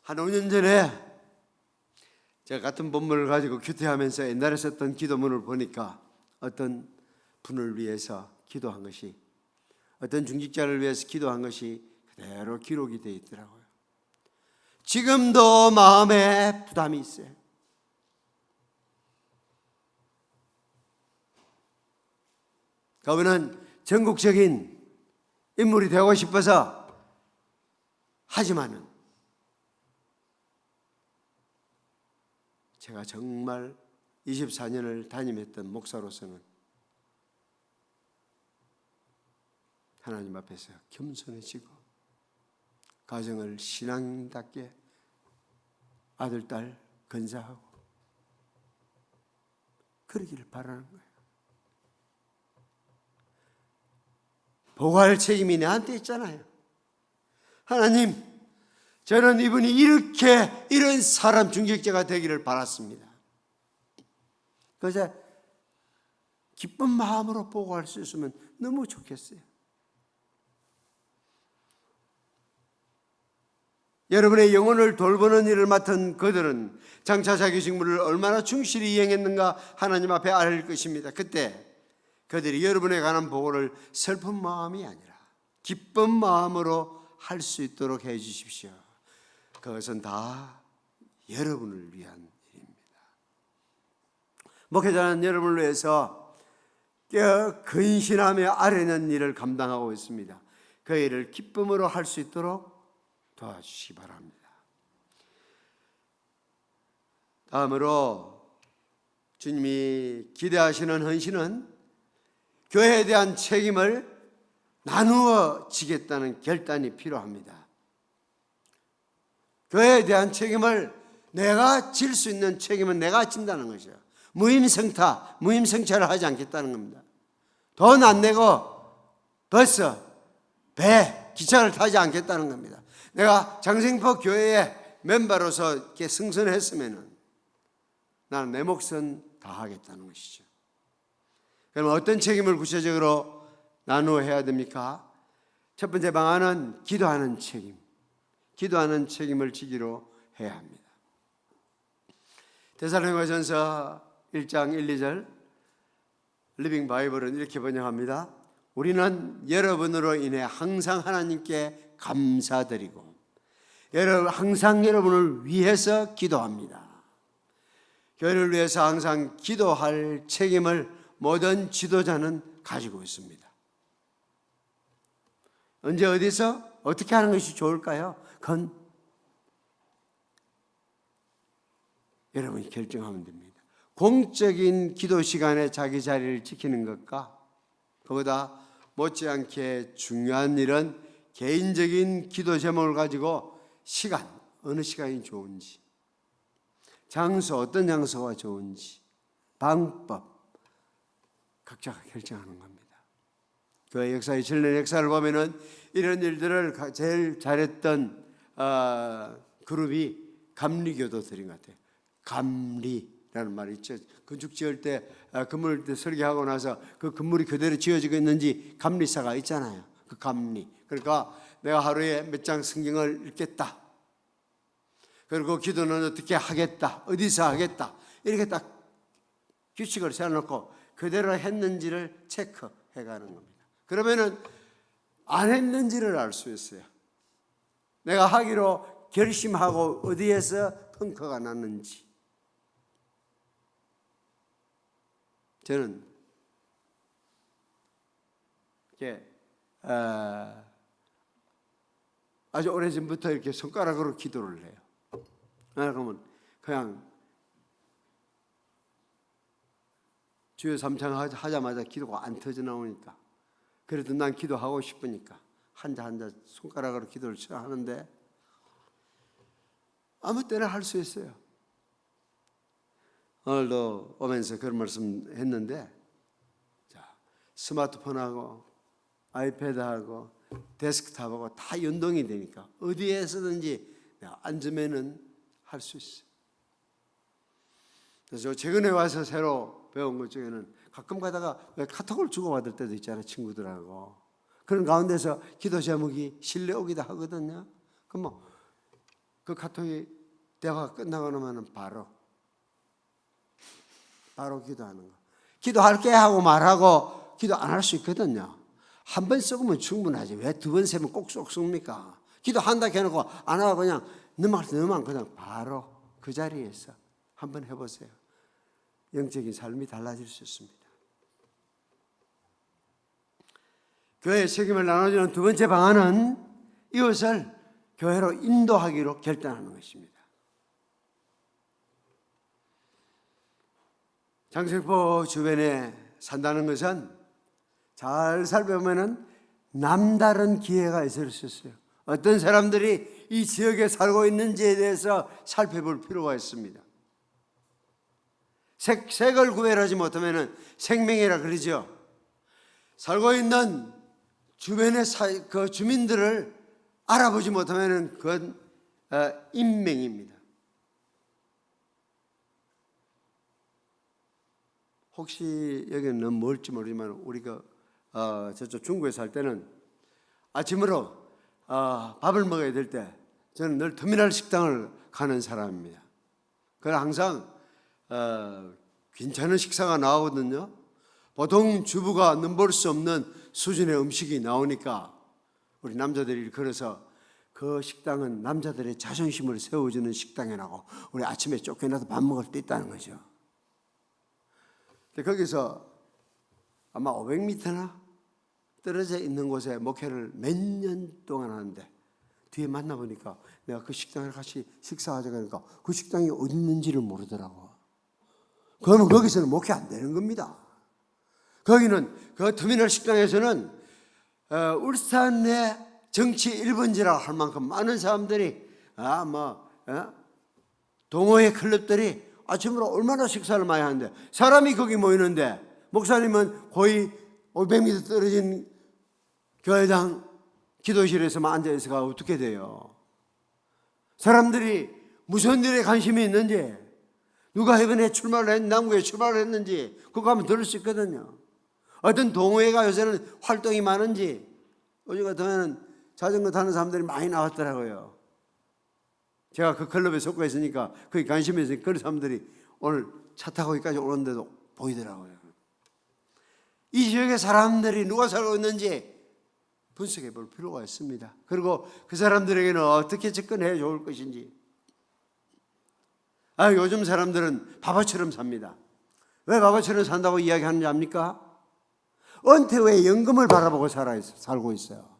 한 5년 전에 제가 같은 본문을 가지고 큐티하면서 옛날에 썼던 기도문을 보니까 어떤 분을 위해서 기도한 것이, 어떤 중직자를 위해서 기도한 것이 그대로 기록이 되어 있더라고요. 지금도 마음에 부담이 있어요. 그분은 전국적인 인물이 되고 싶어서 하지만은 제가 정말 24년을 담임했던 목사로서는 하나님 앞에서 겸손해지고 가정을 신앙답게 아들, 딸 건사하고 그러기를 바라는 거예요. 보호할 책임이 내한테 있잖아요. 하나님, 저는 이분이 이런 사람 중직자가 되기를 바랐습니다. 그래서 기쁜 마음으로 보고할 수 있으면 너무 좋겠어요. 여러분의 영혼을 돌보는 일을 맡은 그들은 장차 자기 직무를 얼마나 충실히 이행했는가 하나님 앞에 아뢰릴 것입니다. 그때 그들이 여러분에 관한 보고를 슬픈 마음이 아니라 기쁜 마음으로 할 수 있도록 해 주십시오. 그것은 다 여러분을 위한 일입니다. 목회자는 여러분을 위해서 근신하며 아뢰는 일을 감당하고 있습니다. 그 일을 기쁨으로 할 수 있도록 도와주시기 바랍니다. 다음으로 주님이 기대하시는 헌신은 교회에 대한 책임을 나누어 지겠다는 결단이 필요합니다. 교회에 대한 책임을 내가 질 수 있는 책임은 내가 진다는 것이죠. 무임승차를 하지 않겠다는 겁니다. 돈 안 내고 버스, 배, 기차를 타지 않겠다는 겁니다. 내가 장생포 교회의 멤버로서 이렇게 승선했으면 나는 내 몫은 다 하겠다는 것이죠. 그럼 어떤 책임을 구체적으로 나누어 해야 됩니까? 첫 번째 방안은 기도하는 책임. 기도하는 책임을 지기로 해야 합니다. 데살로니가전서 1장 1, 2절 리빙 바이블은 이렇게 번역합니다. 우리는 여러분으로 인해 항상 하나님께 감사드리고 항상 여러분을 위해서 기도합니다. 교회를 위해서 항상 기도할 책임을 모든 지도자는 가지고 있습니다. 언제 어디서 어떻게 하는 것이 좋을까요? 그건 여러분이 결정하면 됩니다. 공적인 기도 시간에 자기 자리를 지키는 것과 그보다 못지않게 중요한 일은 개인적인 기도 제목을 가지고 시간, 어느 시간이 좋은지, 장소, 어떤 장소가 좋은지, 방법 각자가 결정하는 겁니다. 교회 역사의 전례 역사를 보면은 이런 일들을 제일 잘했던 그룹이 감리교도들인 것 같아요. 감리, 건물이라는 말이 있죠. 건축 지을 때 건물 때 설계하고 나서 그 건물이 그대로 지어지고 있는지 감리사가 있잖아요. 그 감리. 그러니까 내가 하루에 몇 장 성경을 읽겠다. 그리고 기도는 어떻게 하겠다. 어디서 하겠다. 이렇게 딱 규칙을 세워놓고 그대로 했는지를 체크해가는 겁니다. 그러면은 안 했는지를 알 수 있어요. 내가 하기로 결심하고 어디에서 펑크가 났는지. 저는 이렇게 아주 오래전부터 이렇게 손가락으로 기도를 해요. 그러면 그냥 주여 삼창 하자마자 기도가 안 터져 나오니까, 그래도 난 기도하고 싶으니까 한자 손가락으로 기도를 하는데 아무 때나 할 수 있어요. 오늘도 오면서 그런 말씀 했는데, 자, 스마트폰하고 아이패드하고 데스크탑하고 다 연동이 되니까 어디에서든지 내가 앉으면은 할 수 있어요. 그래서 최근에 와서 새로 배운 것 중에는 가끔 가다가 왜 카톡을 주고받을 때도 있잖아요. 친구들하고. 그런 가운데서 기도 제목이 실려오기도 하거든요. 그럼 그 카톡이 대화가 끝나고 나면 바로 기도하는 거. 기도할게 하고 말하고 기도 안 할 수 있거든요. 한 번 썩으면 충분하지. 왜 두 번, 세 번 꼭 썩습니까? 기도한다 해놓고 안 하고 그냥 너만 그냥 바로 그 자리에서 한번 해보세요. 영적인 삶이 달라질 수 있습니다. 교회의 책임을 나눠주는 두 번째 방안은 이웃을 교회로 인도하기로 결단하는 것입니다. 장sek포 주변에 산다는 것은 잘 살펴보면 남다른 기회가 있을 수 있어요. 어떤 사람들이 이 지역에 살고 있는지에 대해서 살펴볼 필요가 있습니다. 색을 구별하지 못하면 생명이라 그러죠. 살고 있는 주변의 그 주민들을 알아보지 못하면 그건 인명입니다. 혹시 여기는 너무 멀지 모르지만 우리가 저쪽 중국에 살 때는 아침으로 밥을 먹어야 될 때 저는 늘 터미널 식당을 가는 사람입니다. 그래서 항상 괜찮은 식사가 나오거든요. 보통 주부가 넘볼 수 없는 수준의 음식이 나오니까 우리 남자들이 그래서 그 식당은 남자들의 자존심을 세워주는 식당이라고 우리 아침에 쫓겨나도 밥 먹을 때 있다는 거죠. 거기서 아마 500m나 떨어져 있는 곳에 목회를 몇 년 동안 하는데 뒤에 만나보니까 내가 그 식당에 같이 식사하자고 하니까 그 식당이 어디 있는지를 모르더라고. 그러면 거기서는 목회 안 되는 겁니다. 거기는 그 터미널 식당에서는 울산의 정치 1번지라 할 만큼 많은 사람들이 동호회 클럽들이 아침으로 얼마나 식사를 많이 하는데 사람이 거기 모이는데 목사님은 거의 500m 떨어진 교회당 기도실에서만 앉아있어가 어떻게 돼요? 사람들이 무슨 일에 관심이 있는지, 누가 이번에 출마를 했는지, 남구에 출마를 했는지 그거 하면 들을 수 있거든요. 어떤 동호회가 요새는 활동이 많은지, 어제 같으면 자전거 타는 사람들이 많이 나왔더라고요. 제가 그 클럽에 속해 있으니까 거기 관심이 있으니까 그런 사람들이 오늘 차 타고 여기까지 오는데도 보이더라고요. 이 지역의 사람들이 누가 살고 있는지 분석해 볼 필요가 있습니다. 그리고 그 사람들에게는 어떻게 접근해야 좋을 것인지. 요즘 사람들은 바보처럼 삽니다. 왜 바보처럼 산다고 이야기하는지 압니까? 은퇴 후에 연금을 바라보고 살고 있어요.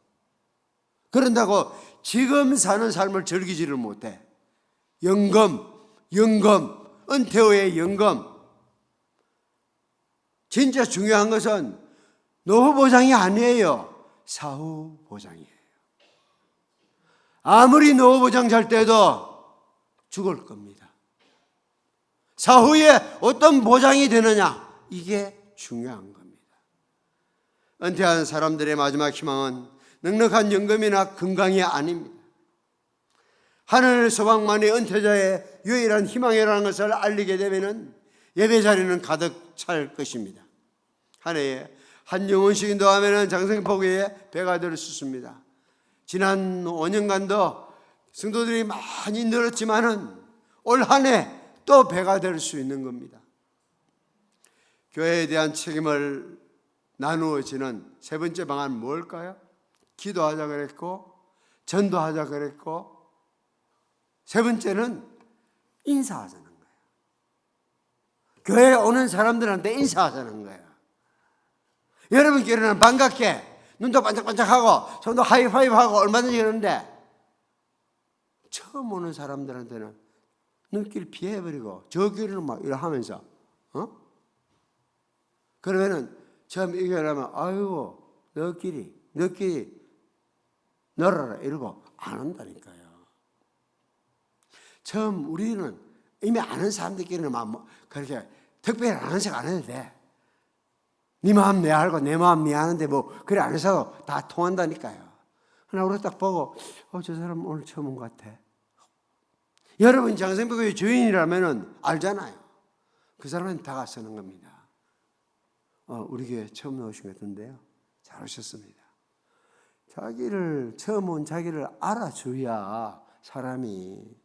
그런다고 지금 사는 삶을 즐기지를 못해. 연금, 은퇴 후에 연금. 진짜 중요한 것은 노후 보장이 아니에요. 사후 보장이에요. 아무리 노후 보장 잘 때도 죽을 겁니다. 사후에 어떤 보장이 되느냐, 이게 중요한 겁니다. 은퇴한 사람들의 마지막 희망은 넉넉한 연금이나 건강이 아닙니다. 하늘 소망만이 은퇴자의 유일한 희망이라는 것을 알리게 되면은 예배 자리는 가득 찰 것입니다. 한 해에 한 영혼씩 인도하면 장생포교에 배가 될 수 있습니다. 지난 5년간도 성도들이 많이 늘었지만은 올 한 해 또 배가 될 수 있는 겁니다. 교회에 대한 책임을 나누어지는 세 번째 방안은 뭘까요? 기도하자 그랬고, 전도하자 그랬고, 세 번째는 인사하자는 거예요. 교회에 오는 사람들한테 인사하자는 거예요. 여러분께는 반갑게 눈도 반짝반짝하고 손도 하이파이브하고 얼마든지 그러는데 처음 오는 사람들한테는 눈길 피해버리고 저 길을 막 이러 하면서 그러면은 처음 얘기하려면 아이고 너끼리 너라라 이러고 안 한다니까요. 처음 우리는 이미 아는 사람들끼리는 막 그렇게 특별히 아는 척 안 해도 돼. 네 마음 내 알고 내 마음 네 아는데 뭐 그래 안 해서 다 통한다니까요. 그러나 우리 딱 보고 저 사람 오늘 처음 온 것 같아. 여러분 장생포교회 주인이라면 알잖아요. 그 사람은 다가서는 겁니다. 우리 교회 처음 오신 것 같은데요. 잘 오셨습니다. 자기를 처음 온 자기를 알아줘야 사람이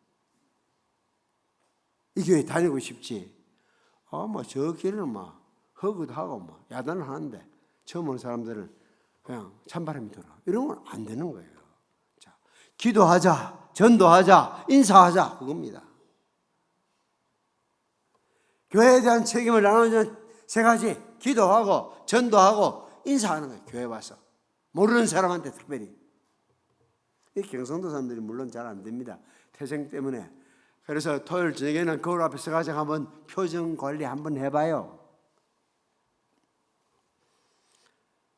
이 교회 다니고 싶지. 뭐 저 길을 막 허그도 하고 막 야단을 하는데 처음 온 사람들은 그냥 찬바람이 들어. 이런 건 안 되는 거예요. 자, 기도하자. 전도하자, 인사하자, 그겁니다. 교회에 대한 책임을 나누는 세 가지, 기도하고, 전도하고, 인사하는 거예요. 교회 와서. 모르는 사람한테 특별히. 이 경상도 사람들이 물론 잘 안 됩니다. 태생 때문에. 그래서 토요일 저녁에는 거울 앞에 서가지고 한번 표정 관리 한번 해봐요.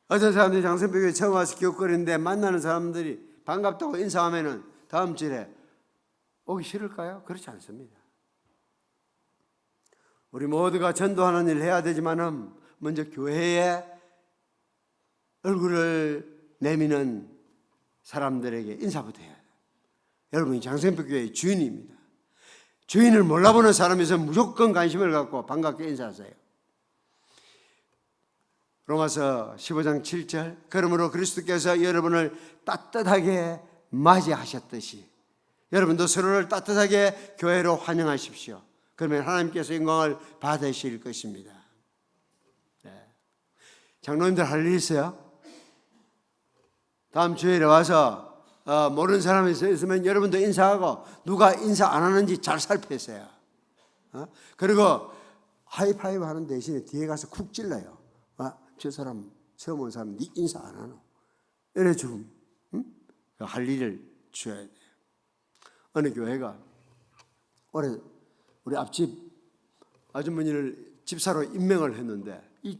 어떤 사람들이 장생포교회 처음 와서 기웃거리는데 만나는 사람들이 반갑다고 인사하면은 다음 주에 오기 싫을까요? 그렇지 않습니다. 우리 모두가 전도하는 일을 해야 되지만은 먼저 교회에 얼굴을 내미는 사람들에게 인사부터 해야 돼요. 여러분이 장생포교회의 주인입니다. 주인을 몰라보는 사람에서 무조건 관심을 갖고 반갑게 인사하세요. 로마서 15장 7절 그러므로 그리스도께서 여러분을 따뜻하게 맞이하셨듯이 여러분도 서로를 따뜻하게 교회로 환영하십시오. 그러면 하나님께서 영광을 받으실 것입니다. 네. 장로님들 할 일 있어요? 다음 주일에 와서 모르는 사람이 있으면 여러분도 인사하고 누가 인사 안 하는지 잘 살펴보세요. 그리고 하이파이브 하는 대신에 뒤에 가서 쿡 찔러요. 저 사람 처음 온 사람 네 인사 안 하노? 이래 주면 할 일을 줘야 돼요. 어느 교회가 올해 우리 앞집 아주머니를 집사로 임명을 했는데 이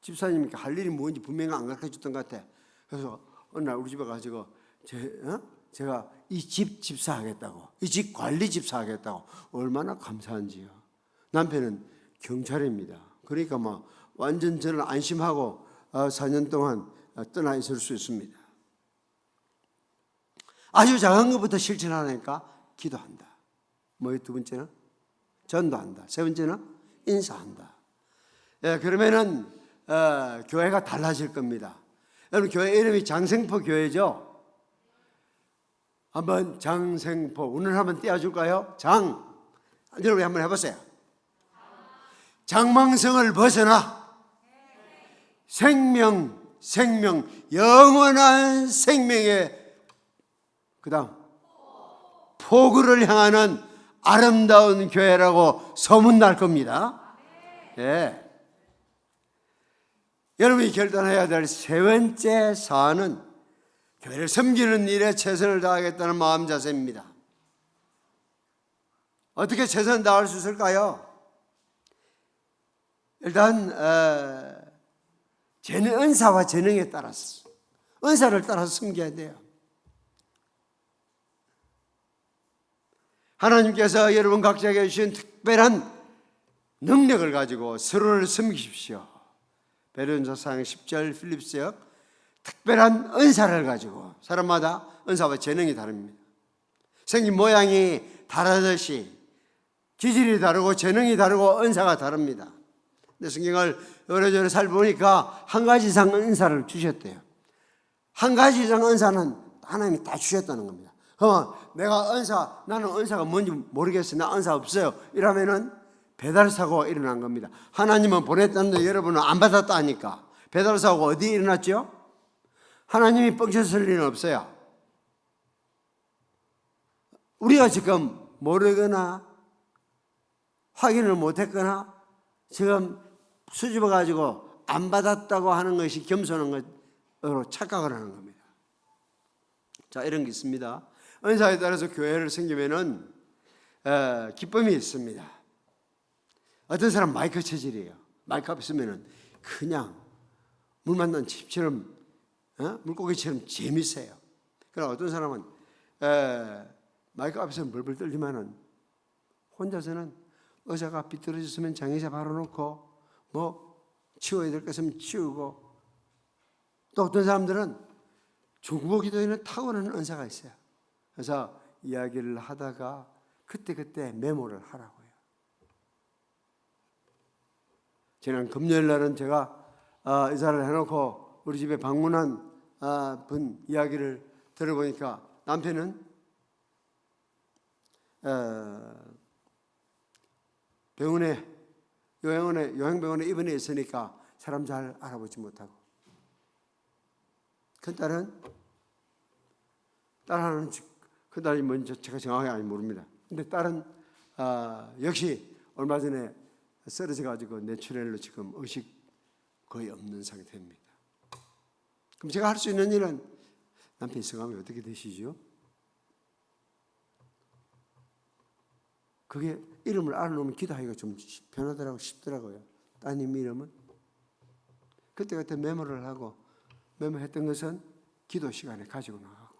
집사님이 할 일이 뭔지 분명히 안 가르쳐줬던 것 같아. 그래서 어느 날 우리 집에 가지고 제가 이 집 집사하겠다고, 이 집 관리 집사하겠다고 얼마나 감사한지요. 남편은 경찰입니다. 그러니까 막 완전 저는 안심하고 4년 동안 떠나 있을 수 있습니다. 아주 작은 것부터 실천하니까 기도한다. 뭐예요? 두 번째는 전도한다. 세 번째는 인사한다. 그러면은 교회가 달라질 겁니다. 여러분 교회 이름이 장생포 교회죠. 한번 장생포 오늘 한번 띄워줄까요? 여러분 한번 해보세요. 장망성을 벗어나 생명 영원한 생명의 그 다음 포구를 향하는 아름다운 교회라고 소문날 겁니다. 예. 여러분이 결단해야 될 세 번째 사안은 교회를 섬기는 일에 최선을 다하겠다는 마음 자세입니다. 어떻게 최선을 다할 수 있을까요? 일단 은사와 재능에 따라서 은사를 따라서 섬겨야 돼요. 하나님께서 여러분 각자에게 주신 특별한 능력을 가지고 서로를 섬기십시오. 베드로전서 4장 10절 필립스역 특별한 은사를 가지고 사람마다 은사와 재능이 다릅니다. 생긴 모양이 다르듯이 기질이 다르고 재능이 다르고 은사가 다릅니다. 근데 성경을 여러저러 살펴보니까 한 가지 이상 은사를 주셨대요. 한 가지 이상 은사는 하나님이 다 주셨다는 겁니다. 그러면 나는 은사가 뭔지 모르겠어요. 나 은사 없어요. 이러면은 배달사고가 일어난 겁니다. 하나님은 보냈다는데 여러분은 안 받았다 하니까 배달사고가 어디에 일어났죠? 하나님이 뻥쳤을 리는 없어요. 우리가 지금 모르거나 확인을 못했거나 지금 수줍어 가지고 안 받았다고 하는 것이 겸손한 것으로 착각을 하는 겁니다. 자, 이런 게 있습니다. 은사에 따라서 교회를 섬기면은 기쁨이 있습니다. 어떤 사람 마이크 체질이에요. 마이크 앞에 서면은 그냥 물 만난 집처럼 물고기처럼 재밌어요. 그러나 어떤 사람은 마이크 앞에서 벌벌 떨리면은 혼자서는 의자가 비뚤어졌으면 장의자 바로 놓고 뭐 치워야 될 것은 치우고, 또 어떤 사람들은 중보기도에는 타고나는 은사가 있어요. 그래서 이야기를 하다가 그때그때 메모를 하라고요. 지난 금요일 날은 제가 의사를 해놓고 우리 집에 방문한 분 이야기를 들어보니까 남편은 요양병원에 입원해 있으니까 사람 잘 알아보지 못하고, 큰딸은 큰딸이 뭔지 제가 정확하게 모릅니다. 근데 딸은 역시 얼마 전에 쓰러져 가지고 뇌출혈로 지금 의식 거의 없는 상태입니다. 그럼 제가 할 수 있는 일은 남편이 성함이 어떻게 되시죠? 그게 이름을 알아놓으면 기도하기가 좀 편하더라고요. 쉽더라고요. 따님 이름은. 그때 메모를 하고, 메모했던 것은 기도 시간에 가지고 나가고.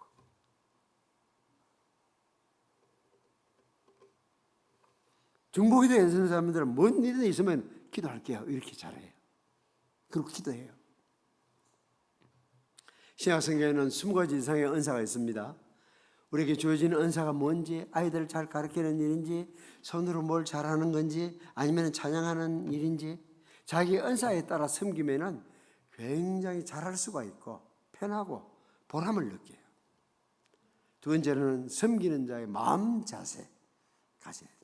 중보기도 연습하는 사람들은 뭔 일이 있으면 기도할게요. 이렇게 잘해요. 그리고 기도해요. 신약성경에는 20가지 이상의 은사가 있습니다. 우리에게 주어지는 은사가 뭔지, 아이들을 잘 가르치는 일인지, 손으로 뭘 잘하는 건지, 아니면 찬양하는 일인지, 자기 은사에 따라 섬기면은 굉장히 잘할 수가 있고 편하고 보람을 느껴요. 두 번째로는 섬기는 자의 마음 자세 가져야 됩니다.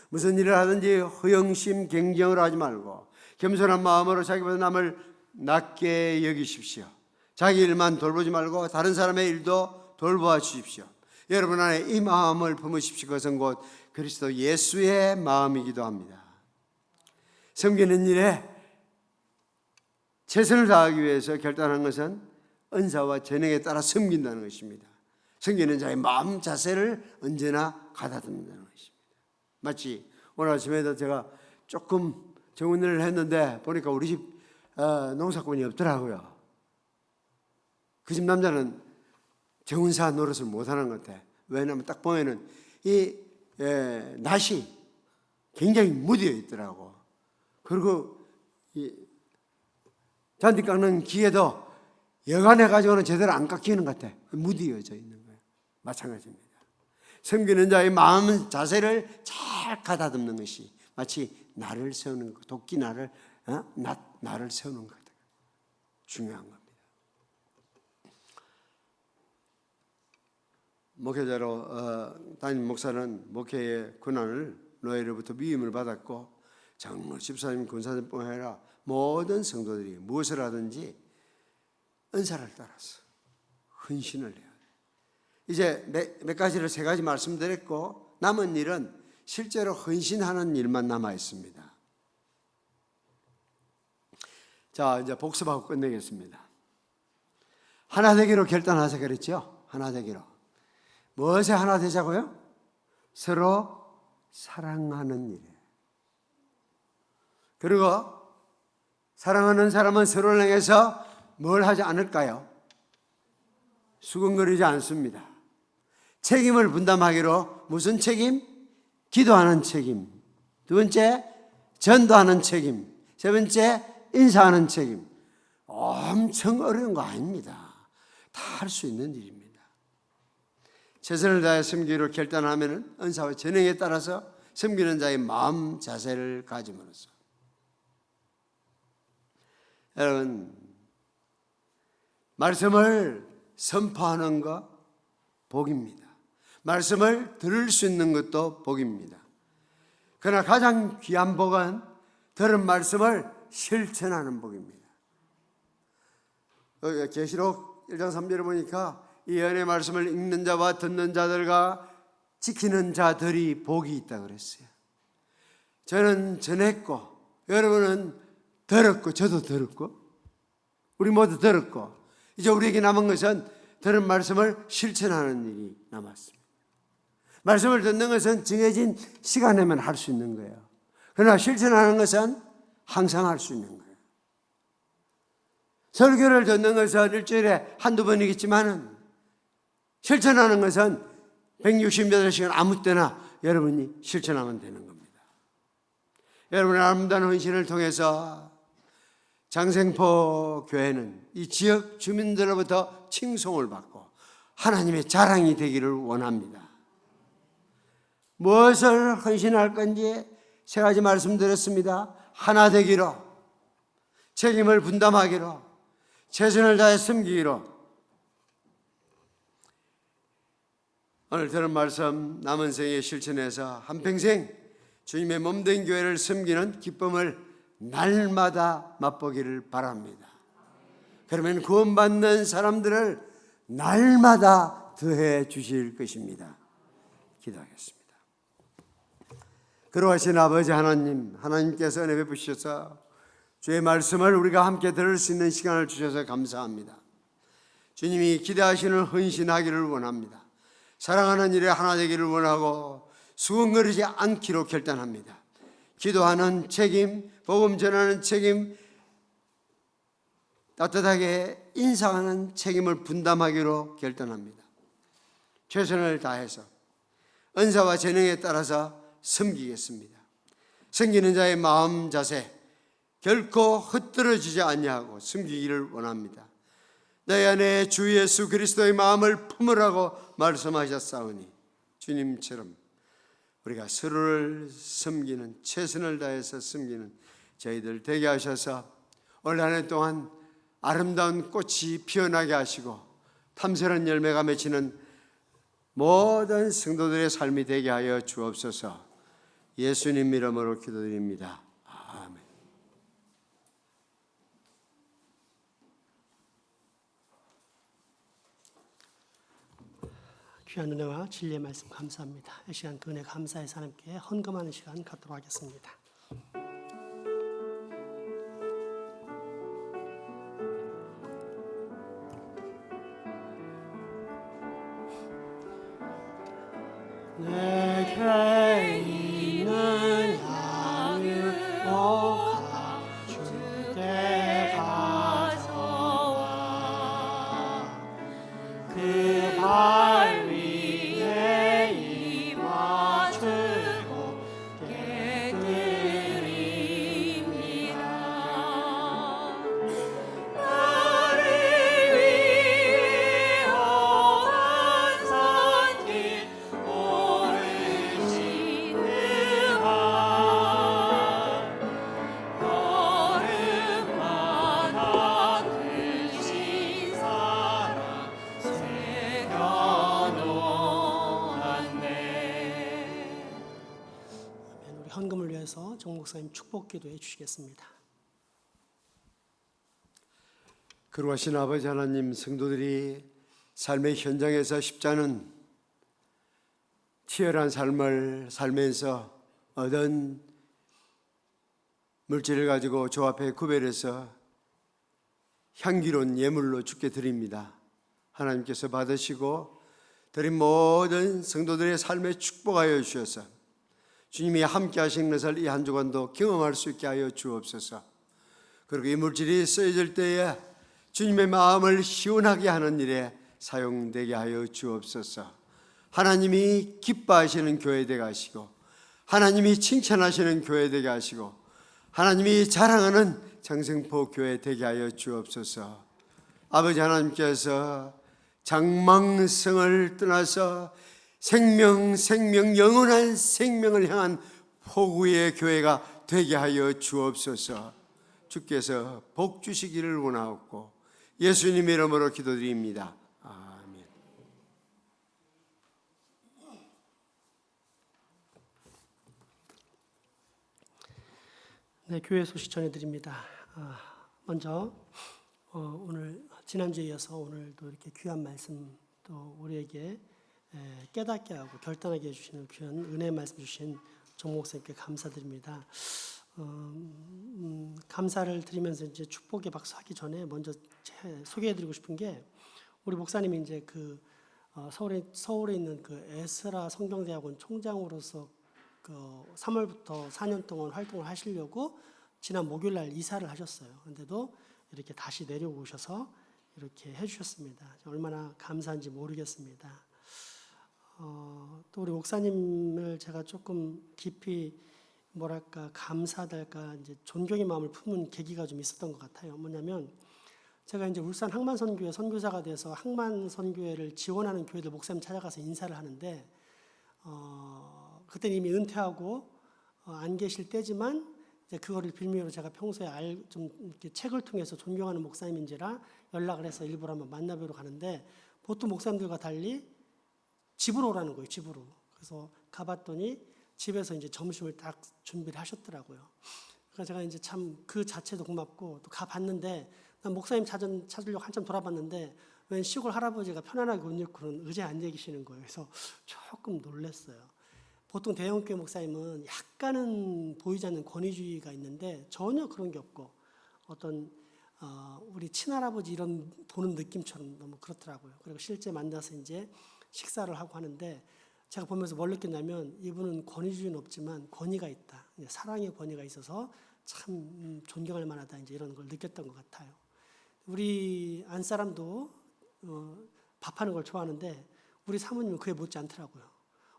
무슨 일을 하든지 허영심 경쟁을 하지 말고 겸손한 마음으로 자기보다 남을 낮게 여기십시오. 자기 일만 돌보지 말고 다른 사람의 일도 돌보아 주십시오. 여러분 안에 이 마음을 품으십시오. 그것은 곧 그리스도 예수의 마음이기도 합니다. 섬기는 일에 최선을 다하기 위해서 결단한 것은 은사와 재능에 따라 섬긴다는 것입니다. 섬기는 자의 마음 자세를 언제나 가다듬는다는 것입니다. 마치 오늘 아침에도 제가 조금 정원을 했는데 보니까 우리 집 농사꾼이 없더라고요. 그 집 남자는 정운사 노릇을 못하는 것 같아. 왜냐하면 딱 보면은 이 낫이 굉장히 무디어 있더라고. 그리고 이 잔디 깎는 기계도 여간해 가지고는 제대로 안 깎이는 것 같아. 무디어져 있는 거예요. 마찬가지입니다. 섬기는 자의 마음 자세를 잘 가다듬는 것이 마치 나를 세우는 것, 도끼 나를 세우는 것 같아요. 중요한 겁니다. 목회자로 담임 목사는 목회의 권한을 노예로부터 위임을 받았고, 장로, 집사님, 권사님뿐 아니라 모든 성도들이 무엇을 하든지 은사를 따라서 헌신을 해야 돼요. 이제 몇 가지를 3가지 말씀드렸고, 남은 일은 실제로 헌신하는 일만 남아 있습니다. 자, 이제 복습하고 끝내겠습니다. 하나 되기로 결단하자 그랬죠? 하나 되기로. 무엇에 하나 되자고요? 서로 사랑하는 일에. 그리고 사랑하는 사람은 서로를 향해서 뭘 하지 않을까요? 수근거리지 않습니다. 책임을 분담하기로. 무슨 책임? 기도하는 책임. 두 번째, 전도하는 책임. 세 번째, 인사하는 책임. 엄청 어려운 거 아닙니다. 다 할 수 있는 일입니다. 최선을 다해 섬기기로 결단하면 은사와 재능에 따라서 섬기는 자의 마음 자세를 가짐으로써. 여러분, 말씀을 선포하는 것 복입니다. 말씀을 들을 수 있는 것도 복입니다. 그러나 가장 귀한 복은 들은 말씀을 실천하는 복입니다. 계시록 1장 3절에 보니까 이 예언의 말씀을 읽는 자와 듣는 자들과 지키는 자들이 복이 있다고 그랬어요. 저는 전했고 여러분은 들었고 저도 들었고 우리 모두 들었고 이제 우리에게 남은 것은 들은 말씀을 실천하는 일이 남았습니다. 말씀을 듣는 것은 정해진 시간에만 할 수 있는 거예요. 그러나 실천하는 것은 항상 할 수 있는 거예요. 설교를 듣는 것은 일주일에 한두 번이겠지만은 실천하는 것은 168시간 아무 때나 여러분이 실천하면 되는 겁니다. 여러분의 아름다운 헌신을 통해서 장생포 교회는 이 지역 주민들로부터 칭송을 받고 하나님의 자랑이 되기를 원합니다. 무엇을 헌신할 건지 세 가지 말씀드렸습니다. 하나 되기로, 책임을 분담하기로, 최선을 다해 섬기기로. 오늘 들은 말씀 남은 생에 실천해서 한평생 주님의 몸된 교회를 섬기는 기쁨을 날마다 맛보기를 바랍니다. 그러면 구원받는 사람들을 날마다 더해 주실 것입니다. 기도하겠습니다. 그러하신 아버지 하나님, 하나님께서 은혜 베푸셔서 주의 말씀을 우리가 함께 들을 수 있는 시간을 주셔서 감사합니다. 주님이 기대하시는 헌신하기를 원합니다. 사랑하는 일에 하나 되기를 원하고 수근거리지 않기로 결단합니다. 기도하는 책임, 복음 전하는 책임, 따뜻하게 인사하는 책임을 분담하기로 결단합니다. 최선을 다해서 은사와 재능에 따라서 섬기겠습니다. 섬기는 자의 마음 자세 결코 흩어지지 아니하고 섬기기를 원합니다. 내 안에 주 예수 그리스도의 마음을 품으라고 말씀하셨사오니 주님처럼 우리가 서로를 섬기는, 최선을 다해서 섬기는 저희들 되게 하셔서 올 한 해 동안 아름다운 꽃이 피어나게 하시고 탐스런 열매가 맺히는 모든 성도들의 삶이 되게 하여 주옵소서. 예수님 이름으로 기도드립니다. 아멘. 귀한 은혜와 진리의 말씀 감사합니다. 이 시간 그 은혜 감사해서 하나님께 헌금하는 시간 갖도록 하겠습니다. 내게 있는 양을 너가 주께 가져와 그 발 위에 입맞추고 깨뜨립니다. 나를 위해 험한 산길 오르시는 걸음마다 크신 사랑 새겨놓았네. 우리 헌금을 위해서 정 목사님 축복 기도해 주시겠습니다. 거룩하신 아버지 하나님, 성도들이 삶의 현장에서 쉽지않은 치열한 삶을 살면서 얻은 물질을 가지고 주 앞에 구별해서 향기로운 예물로 주께 드립니다. 하나님께서 받으시고 드린 모든 성도들의 삶에 축복하여 주셔서 주님이 함께 하신 것을 이 한 주간도 경험할 수 있게 하여 주옵소서. 그리고 이 물질이 쓰여질 때에 주님의 마음을 시원하게 하는 일에 사용되게 하여 주옵소서. 하나님이 기뻐하시는 교회 되게 하시고 하나님이 칭찬하시는 교회 되게 하시고 하나님이 자랑하는 장생포 교회 되게 하여 주옵소서. 아버지 하나님께서 장망성을 떠나서 생명 영원한 생명을 향한 포구의 교회가 되게 하여 주옵소서. 주께서 복 주시기를 원하옵고 예수님 이름으로 기도드립니다. 아멘. 네, 교회 소식 전해드립니다. 먼저 오늘 지난주에 이어서 오늘도 이렇게 귀한 말씀 또 우리에게 깨닫게 하고 결단하게 해주시는 귀한 은혜의 말씀 주신 정 목사님께 감사드립니다. 감사를 드리면서 이제 축복의 박수 하기 전에 먼저 소개해드리고 싶은 게 우리 목사님이 이제 그 서울에 있는 그 에스라 성경대학원 총장으로서 그 3월부터 4년 동안 활동을 하시려고 지난 목요일 날 이사를 하셨어요. 그런데도 이렇게 다시 내려오셔서 이렇게 해주셨습니다. 얼마나 감사한지 모르겠습니다. 또 우리 목사님을 제가 조금 깊이 뭐랄까 감사달까 이제 존경의 마음을 품은 계기가 좀 있었던 것 같아요. 뭐냐면 제가 이제 울산 항만선교회 선교사가 돼서 항만선교회를 지원하는 교회들 목사님 찾아가서 인사를 하는데 그때 이미 은퇴하고 안 계실 때지만 이제 그거를 빌미로 제가 평소에 좀 이렇게 책을 통해서 존경하는 목사님인지라 연락을 해서 일부러 한번 만나뵈러 가는데 보통 목사님들과 달리 집으로 오라는 거예요. 집으로. 그래서 가봤더니 집에서 이제 점심을 딱 준비를 하셨더라고요. 그래서 제가 이제 참 그 자체도 고맙고 또 가봤는데 난 목사님 찾으려고 한참 돌아봤는데 웬 시골 할아버지가 편안하게 옷 입고는 의자에 앉아 계시는 거예요. 그래서 조금 놀랐어요. 보통 대형교회 목사님은 약간은 보이지 않는 권위주의가 있는데 전혀 그런 게 없고 어떤 우리 친할아버지 이런 보는 느낌처럼 너무 그렇더라고요. 그리고 실제 만나서 이제 식사를 하고 하는데 제가 보면서 뭘 느꼈냐면 이분은 권위주의는 없지만 권위가 있다. 사랑의 권위가 있어서 참 존경할 만하다. 이제 이런 걸 느꼈던 것 같아요. 우리 안사람도 밥하는 걸 좋아하는데 우리 사모님은 그에 못지 않더라고요.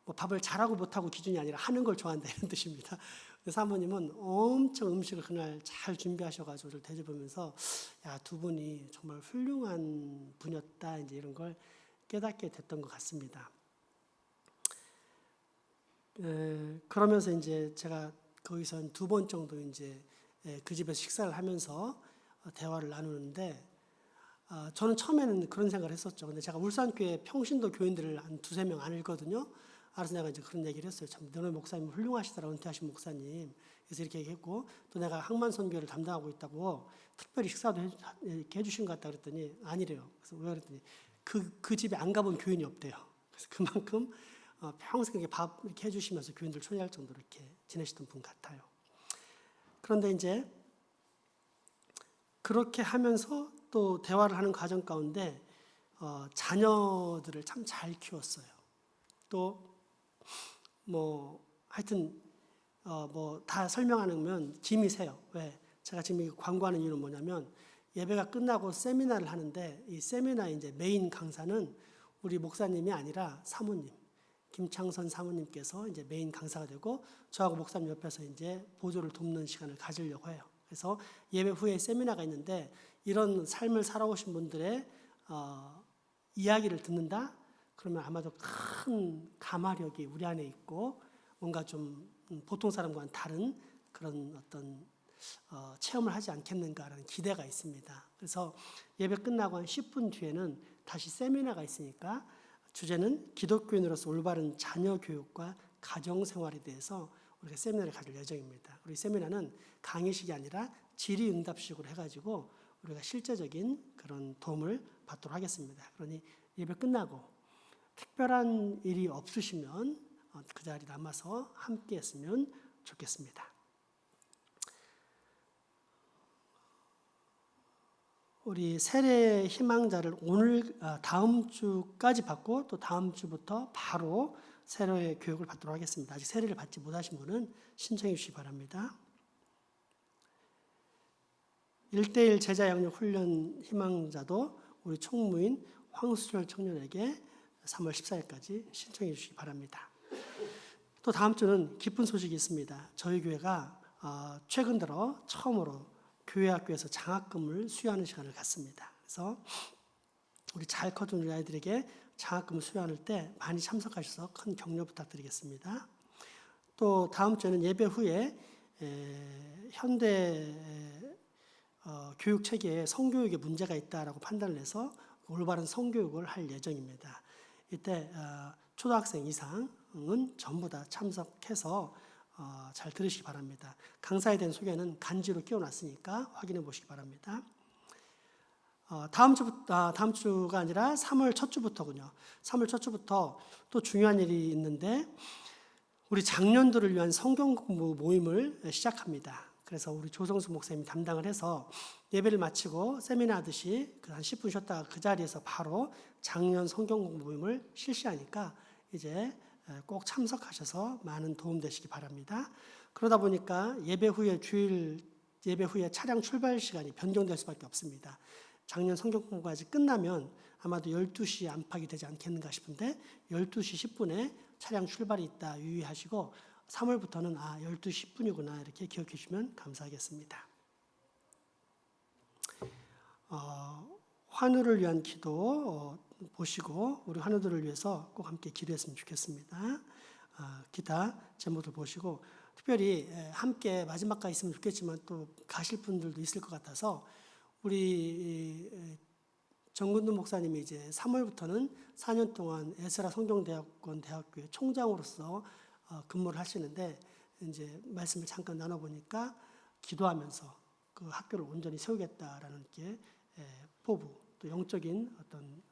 뭐 밥을 잘하고 못하고 기준이 아니라 하는 걸 좋아한다 이런 뜻입니다. 사모님은 엄청 음식을 그날 잘 준비하셔가지고 저를 대접하면서 야, 두 분이 정말 훌륭한 분이었다 이제 이런 걸 깨닫게 됐던 것 같습니다. 그러면서 이제 제가 거기서 한 2번 정도 이제 그 집에서 식사를 하면서 대화를 나누는데 저는 처음에는 그런 생각을 했었죠. 근데 제가 울산교회 평신도 교인들을 한 2-3명 알거든요. 알아서 내가 이제 그런 얘기를 했어요. 참 너네 목사님 훌륭하시더라, 은퇴하신 목사님. 그래서 이렇게 얘기했고 또 내가 항만선교를 담당하고 있다고 특별히 식사도 이렇게 해주신 것 같다 그랬더니 아니래요. 그래서 왜 그랬더니 그 집에 안 가본 교인이 없대요. 그래서 그만큼 평생 이렇게 밥 이렇게 해주시면서 교인들 초대할 정도로 이렇게 지내시던 분 같아요. 그런데 이제 그렇게 하면서 또 대화를 하는 과정 가운데 자녀들을 참 잘 키웠어요. 또 뭐 하여튼 뭐 다 설명하면 김이 새요. 왜? 제가 지금 이거 광고하는 이유는 뭐냐면 예배가 끝나고 세미나를 하는데 이 세미나의 이제 메인 강사는 우리 목사님이 아니라 사모님 김창선 사모님께서 이제 메인 강사가 되고 저하고 목사님 옆에서 이제 보조를 돕는 시간을 가지려고 해요. 그래서 예배 후에 세미나가 있는데 이런 삶을 살아오신 분들의 이야기를 듣는다? 그러면 아마도 큰 감화력이 우리 안에 있고 뭔가 좀 보통 사람과는 다른 그런 어떤 체험을 하지 않겠는가라는 기대가 있습니다. 그래서 예배 끝나고 한 10분 뒤에는 다시 세미나가 있으니까 주제는 기독교인으로서 올바른 자녀 교육과 가정 생활에 대해서 우리가 세미나를 가질 예정입니다. 우리 세미나는 강의식이 아니라 질의응답식으로 해가지고 우리가 실제적인 그런 도움을 받도록 하겠습니다. 그러니 예배 끝나고 특별한 일이 없으시면 그 자리에 남아서 함께 했으면 좋겠습니다. 우리 세례 희망자를 오늘 다음 주까지 받고 또 다음 주부터 바로 세례 교육을 받도록 하겠습니다. 아직 세례를 받지 못하신 분은 신청해 주시기 바랍니다. 1:1 제자 양육 훈련 희망자도 우리 총무인 황수철 청년에게 3월 14일까지 신청해 주시기 바랍니다. 또 다음 주는 기쁜 소식이 있습니다. 저희 교회가 최근 들어 처음으로 교회 학교에서 장학금을 수여하는 시간을 갖습니다. 그래서 우리 잘 커준 우리 아이들에게 장학금 수여할 때 많이 참석하셔서 큰 격려 부탁드리겠습니다. 또 다음 주에는 예배 후에 현대 교육 체계에 성교육에 문제가 있다라고 판단을 해서 올바른 성교육을 할 예정입니다. 이때 초등학생 이상은 전부 다 참석해서 잘 들으시기 바랍니다. 강사에 대한 소개는 간지로 끼워놨으니까 확인해 보시기 바랍니다. 다음 주가 아니라 3월 첫 주부터군요. 3월 첫 주부터 또 중요한 일이 있는데 우리 장년들을 위한 성경 공부 모임을 시작합니다. 그래서 우리 조성수 목사님이 담당을 해서 예배를 마치고 세미나 하듯이 한 10분 쉬었다가 그 자리에서 바로 장년 성경 공부 모임을 실시하니까 이제 꼭 참석하셔서 많은 도움 되시기 바랍니다. 그러다 보니까 예배 후에 차량 출발 시간이 변경될 수밖에 없습니다. 작년 성경 공부가 아직 끝나면 아마도 12시 안팎이 되지 않겠는가 싶은데 12시 10분에 차량 출발이 있다 유의하시고 3월부터는 12시 10분이구나 이렇게 기억해 주시면 감사하겠습니다. 환우를 위한 기도 보시고 우리 환우들을 위해서 꼭 함께 기도했으면 좋겠습니다. 기타 제목들 보시고 특별히 함께 마지막까지 있으면 좋겠지만 또 가실 분들도 있을 것 같아서 우리 정근두 목사님이 이제 3월부터는 4년 동안 에스라 성경대학원 대학교의 총장으로서 근무를 하시는데 이제 말씀을 잠깐 나눠보니까 기도하면서 그 학교를 온전히 세우겠다라는 게 포부 또 영적인 어떤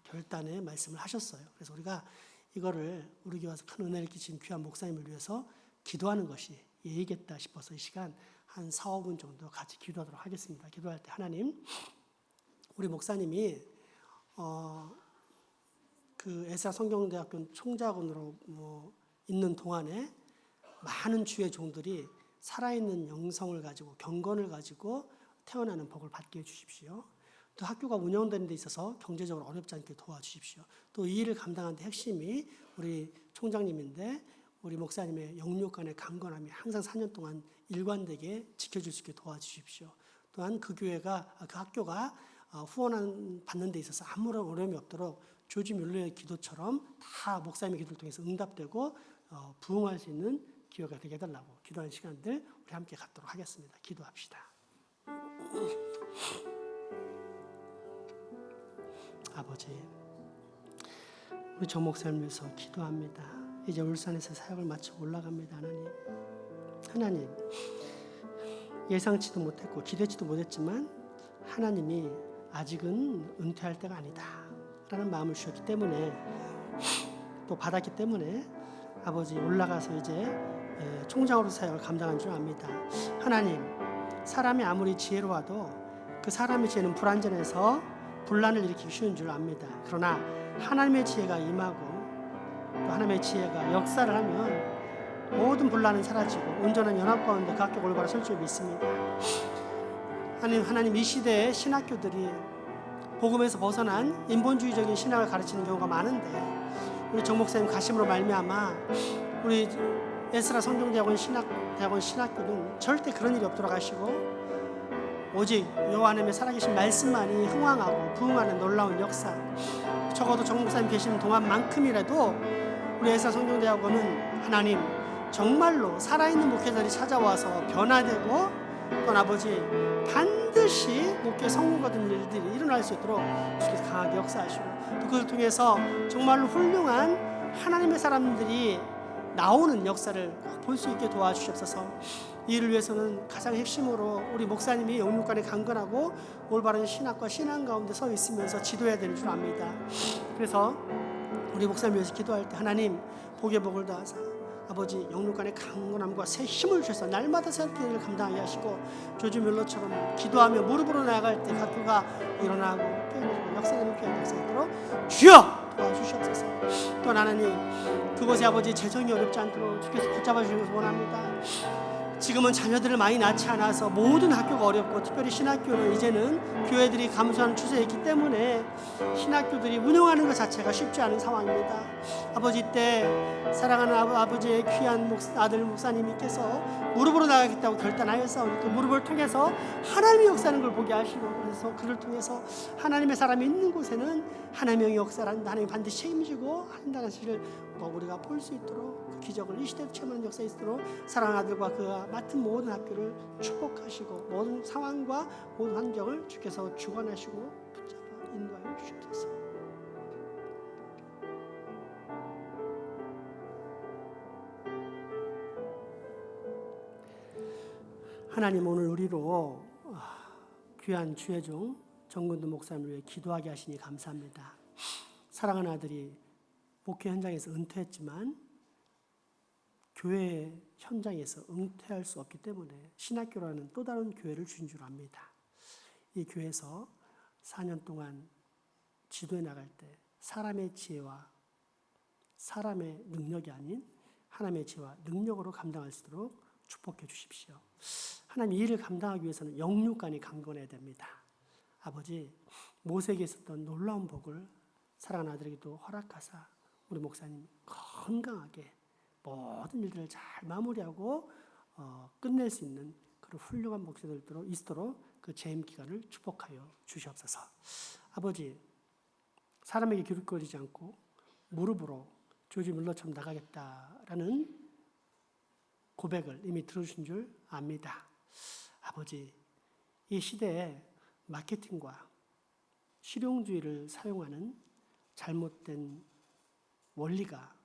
결단의 말씀을 하셨어요. 그래서 우리가 이거를 우리 교회에서 큰 은혜를 끼친 귀한 목사님을 위해서 기도하는 것이 예의겠다 싶어서 이 시간 한 4, 5분 정도 같이 기도하도록 하겠습니다. 기도할 때 하나님, 우리 목사님이 그 에스라 성경대학교 총장으로 있는 동안에 많은 주의 종들이 살아있는 영성을 가지고 경건을 가지고 태어나는 복을 받게 해주십시오. 또 학교가 운영되는 데 있어서 경제적으로 어렵지 않게 도와주십시오. 또 이 일을 감당하는 데 핵심이 우리 총장님인데 우리 목사님의 영육간의 강건함이 항상 4년 동안 일관되게 지켜줄 수 있게 도와주십시오. 또한 그 학교가 후원 받는 데 있어서 아무런 어려움이 없도록 조지 뮬러의 기도처럼 다 목사님의 기도를 통해서 응답되고 부흥할 수 있는 기회가 되게 해달라고 기도하는 시간들 우리 함께 갖도록 하겠습니다. 기도합시다. 아버지, 우리 정 목사님을 위해서 기도합니다. 이제 울산에서 사역을 마치고 올라갑니다. 하나님, 예상치도 못했고 기대치도 못했지만 하나님이 아직은 은퇴할 때가 아니다 라는 마음을 주셨기 때문에 또 받았기 때문에 아버지 올라가서 이제 총장으로 사역을 감당한 줄 압니다. 하나님, 사람이 아무리 지혜로워도 그 사람의 지혜는 불완전해서 분란을 일으키기 쉬운 줄 압니다. 그러나 하나님의 지혜가 임하고 또 하나님의 지혜가 역사를 하면 모든 분란은 사라지고 온전한 연합 가운데 그 학교가 올바로 설 줄 믿습니다. 하나님 이 시대의 신학교들이 복음에서 벗어난 인본주의적인 신학을 가르치는 경우가 많은데 우리 정 목사님 가심으로 말미암아 우리 에스라 성경대학원 신학교는 절대 그런 일이 없도록 하시고 오직 여호와 하나님의 살아계신 말씀만이 흥왕하고 부흥하는 놀라운 역사, 적어도 정 목사님 계시는 동안만큼이라도 우리 에스라 성경대학원은 하나님 정말로 살아있는 목회자들이 찾아와서 변화되고 또 아버지 반드시 목회 성공 같은 일들이 일어날 수 있도록 주께서 강하게 역사하시고 또 그걸 통해서 정말로 훌륭한 하나님의 사람들이 나오는 역사를 볼 수 있게 도와주시옵소서. 이 일을 위해서는 가장 핵심으로 우리 목사님이 영육간에 강건하고 올바른 신학과 신앙 가운데 서 있으면서 지도해야 되는 줄 압니다. 그래서 우리 목사님 위해서 기도할 때 하나님 복의 복을 더하사 아버지 영육간의 강건함과 새 힘을 주셔서 날마다 새롭게 일을 감당하게 하시고 조지 뮬러처럼 기도하며 무릎으로 나아갈 때 학교가 일어나고 깨어나고 역사되는 귀한 역사가 있도록 주여 도와주시옵소서. 또 하나님 그곳에 아버지 재정이 어렵지 않도록 주께서 붙잡아 주시면서 원합니다. 지금은 자녀들을 많이 낳지 않아서 모든 학교가 어렵고 특별히 신학교는 이제는 교회들이 감소하는 추세에 있기 때문에 신학교들이 운영하는 것 자체가 쉽지 않은 상황입니다. 아버지 때 사랑하는 아버지의 귀한 아들 목사님께서 무릎으로 나가겠다고 결단하였사오니 그 무릎을 통해서 하나님의 역사하는 걸 보게 하시고, 그래서 그를 통해서 하나님의 사람이 있는 곳에는 하나님의 역사라는 하나님이 반드시 책임지고 한다는 사실을 우리가 볼 수 있도록, 그 기적을 이 시대에 체험하는 역사에 있도록 사랑하는 아들과 그가 맡은 모든 학교를 축복하시고 모든 상황과 모든 환경을 주께서 주관하시고 붙잡아 인도하여 주옵소서. 하나님, 오늘 우리로 귀한 주의 종 정근두 목사님을 위해 기도하게 하시니 감사합니다. 사랑하는 아들이 목회 현장에서 은퇴했지만 교회 현장에서 은퇴할 수 없기 때문에 신학교라는 또 다른 교회를 주신 줄 압니다. 이 교회에서 4년 동안 지도해 나갈 때 사람의 지혜와 사람의 능력이 아닌 하나님의 지혜와 능력으로 감당할 수 있도록 축복해 주십시오. 하나님, 이 일을 감당하기 위해서는 영육간이 강건해야 됩니다. 아버지, 모세에게 있었던 놀라운 복을 사랑하는 아들에게도 허락하사 우리 목사님 건강하게 모든 일들을 잘 마무리하고 끝낼 수 있는 그런 훌륭한 목사들이 있도록 그 재임 기간을 축복하여 주시옵소서. 아버지, 사람에게 기웃거리지 않고 무릎으로 조지 뮬러처럼 나가겠다라는 고백을 이미 들어주신 줄 압니다. 아버지, 이 시대에 마케팅과 실용주의를 사용하는 잘못된 원리가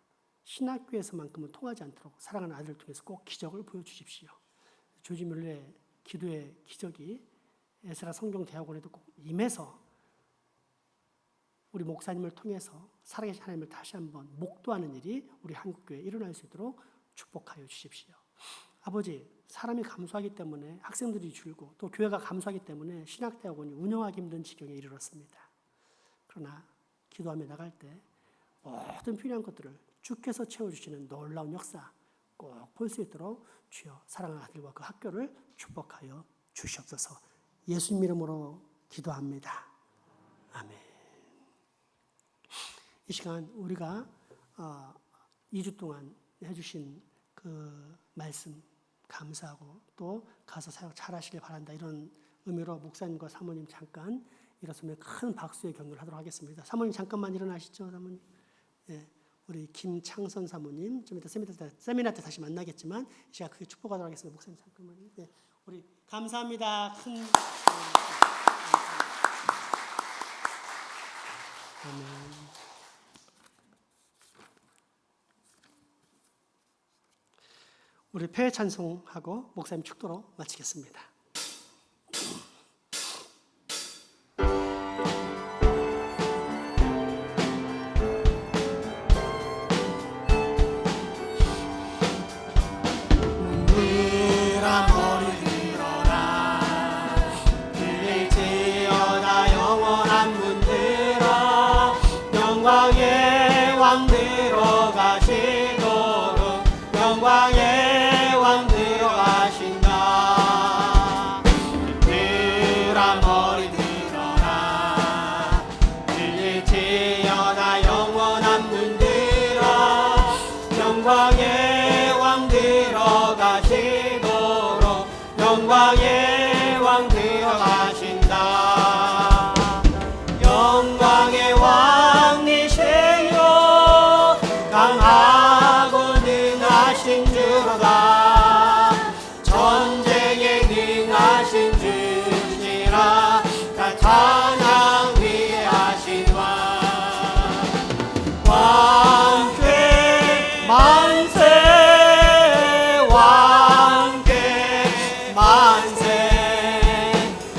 신학교에서만큼은 통하지 않도록 사랑하는 아들을 통해서 꼭 기적을 보여주십시오. 조지 뮬러의 기도의 기적이 에스라 성경대학원에도 꼭 임해서 우리 목사님을 통해서 살아계신 하나님을 다시 한번 목도하는 일이 우리 한국교회에 일어날 수 있도록 축복하여 주십시오. 아버지, 사람이 감소하기 때문에 학생들이 줄고 또 교회가 감소하기 때문에 신학대학원이 운영하기 힘든 지경에 이르렀습니다. 그러나 기도하며 나갈 때 모든 필요한 것들을 주께서 채워주시는 놀라운 역사 꼭 볼 수 있도록 주여 사랑하는 아들과 그 학교를 축복하여 주시옵소서. 예수님 이름으로 기도합니다. 아멘. 이 시간 우리가 2주 동안 해주신 그 말씀 감사하고 또 가서 사역 잘하시길 바란다, 이런 의미로 목사님과 사모님 잠깐 일어서면 큰 박수의 격려를 하도록 하겠습니다. 사모님 잠깐만 일어나시죠. 사모님. 네, 우리 김창선 사모님 좀 이따 세미나 때 다시 만나겠지만 제가 크게 축복하도록 하겠습니다. 목사님 잠깐만요. 네, 우리 감사합니다. 큰 아멘. 우리 폐 찬송하고 목사님 축도로 마치겠습니다. 영광의 왕 들어가시도록 영광의 왕 들어가신다. 들아 머리 들어라 들릴지어다 영원한 문 들어 영광의 왕 들어가시도록 영광의 왕 들어가신다. 영광의 왕이세요 강하고 능하신 주로다 전쟁에 능하신 주시라 다 찬양 위하신 왕께 만세 왕께 만세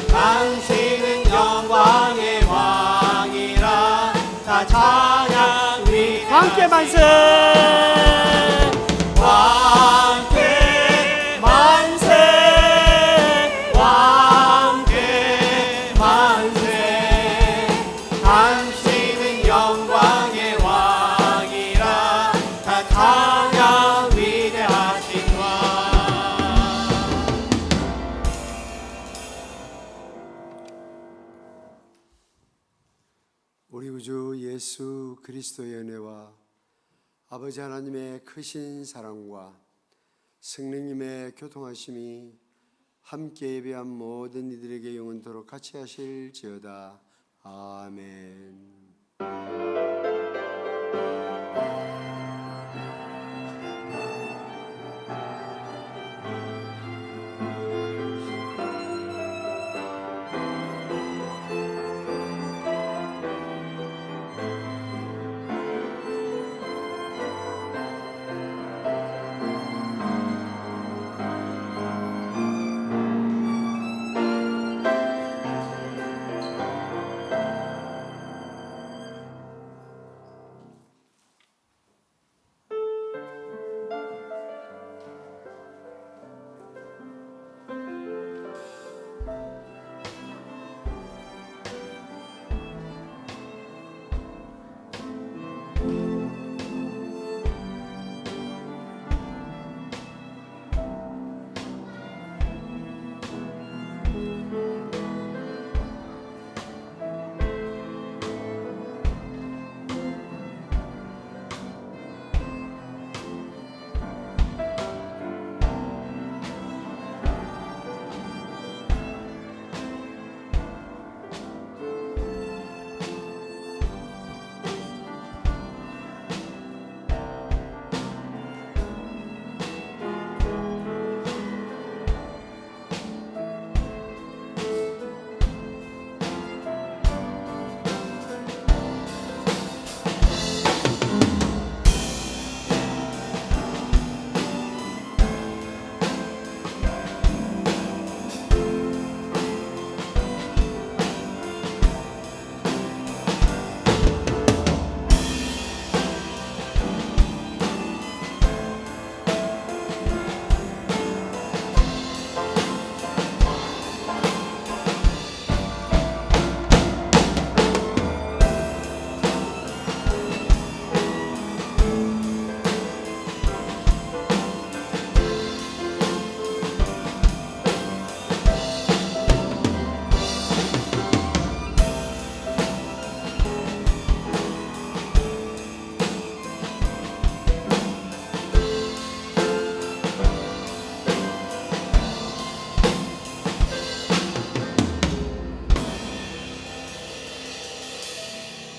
당신은 영광의 왕이라 다 찬양 위 왕께 만세 왕께 만세 왕께 만세 당신은 영광의 왕이라 다 찬양 위대하신 왕 우리 구주 예수 그리스도의 은혜와 아버지 하나님의 크신 사랑과 성령님의 교통하심이 함께 예배한 모든 이들에게 영원토록 같이 하실지어다. 아멘.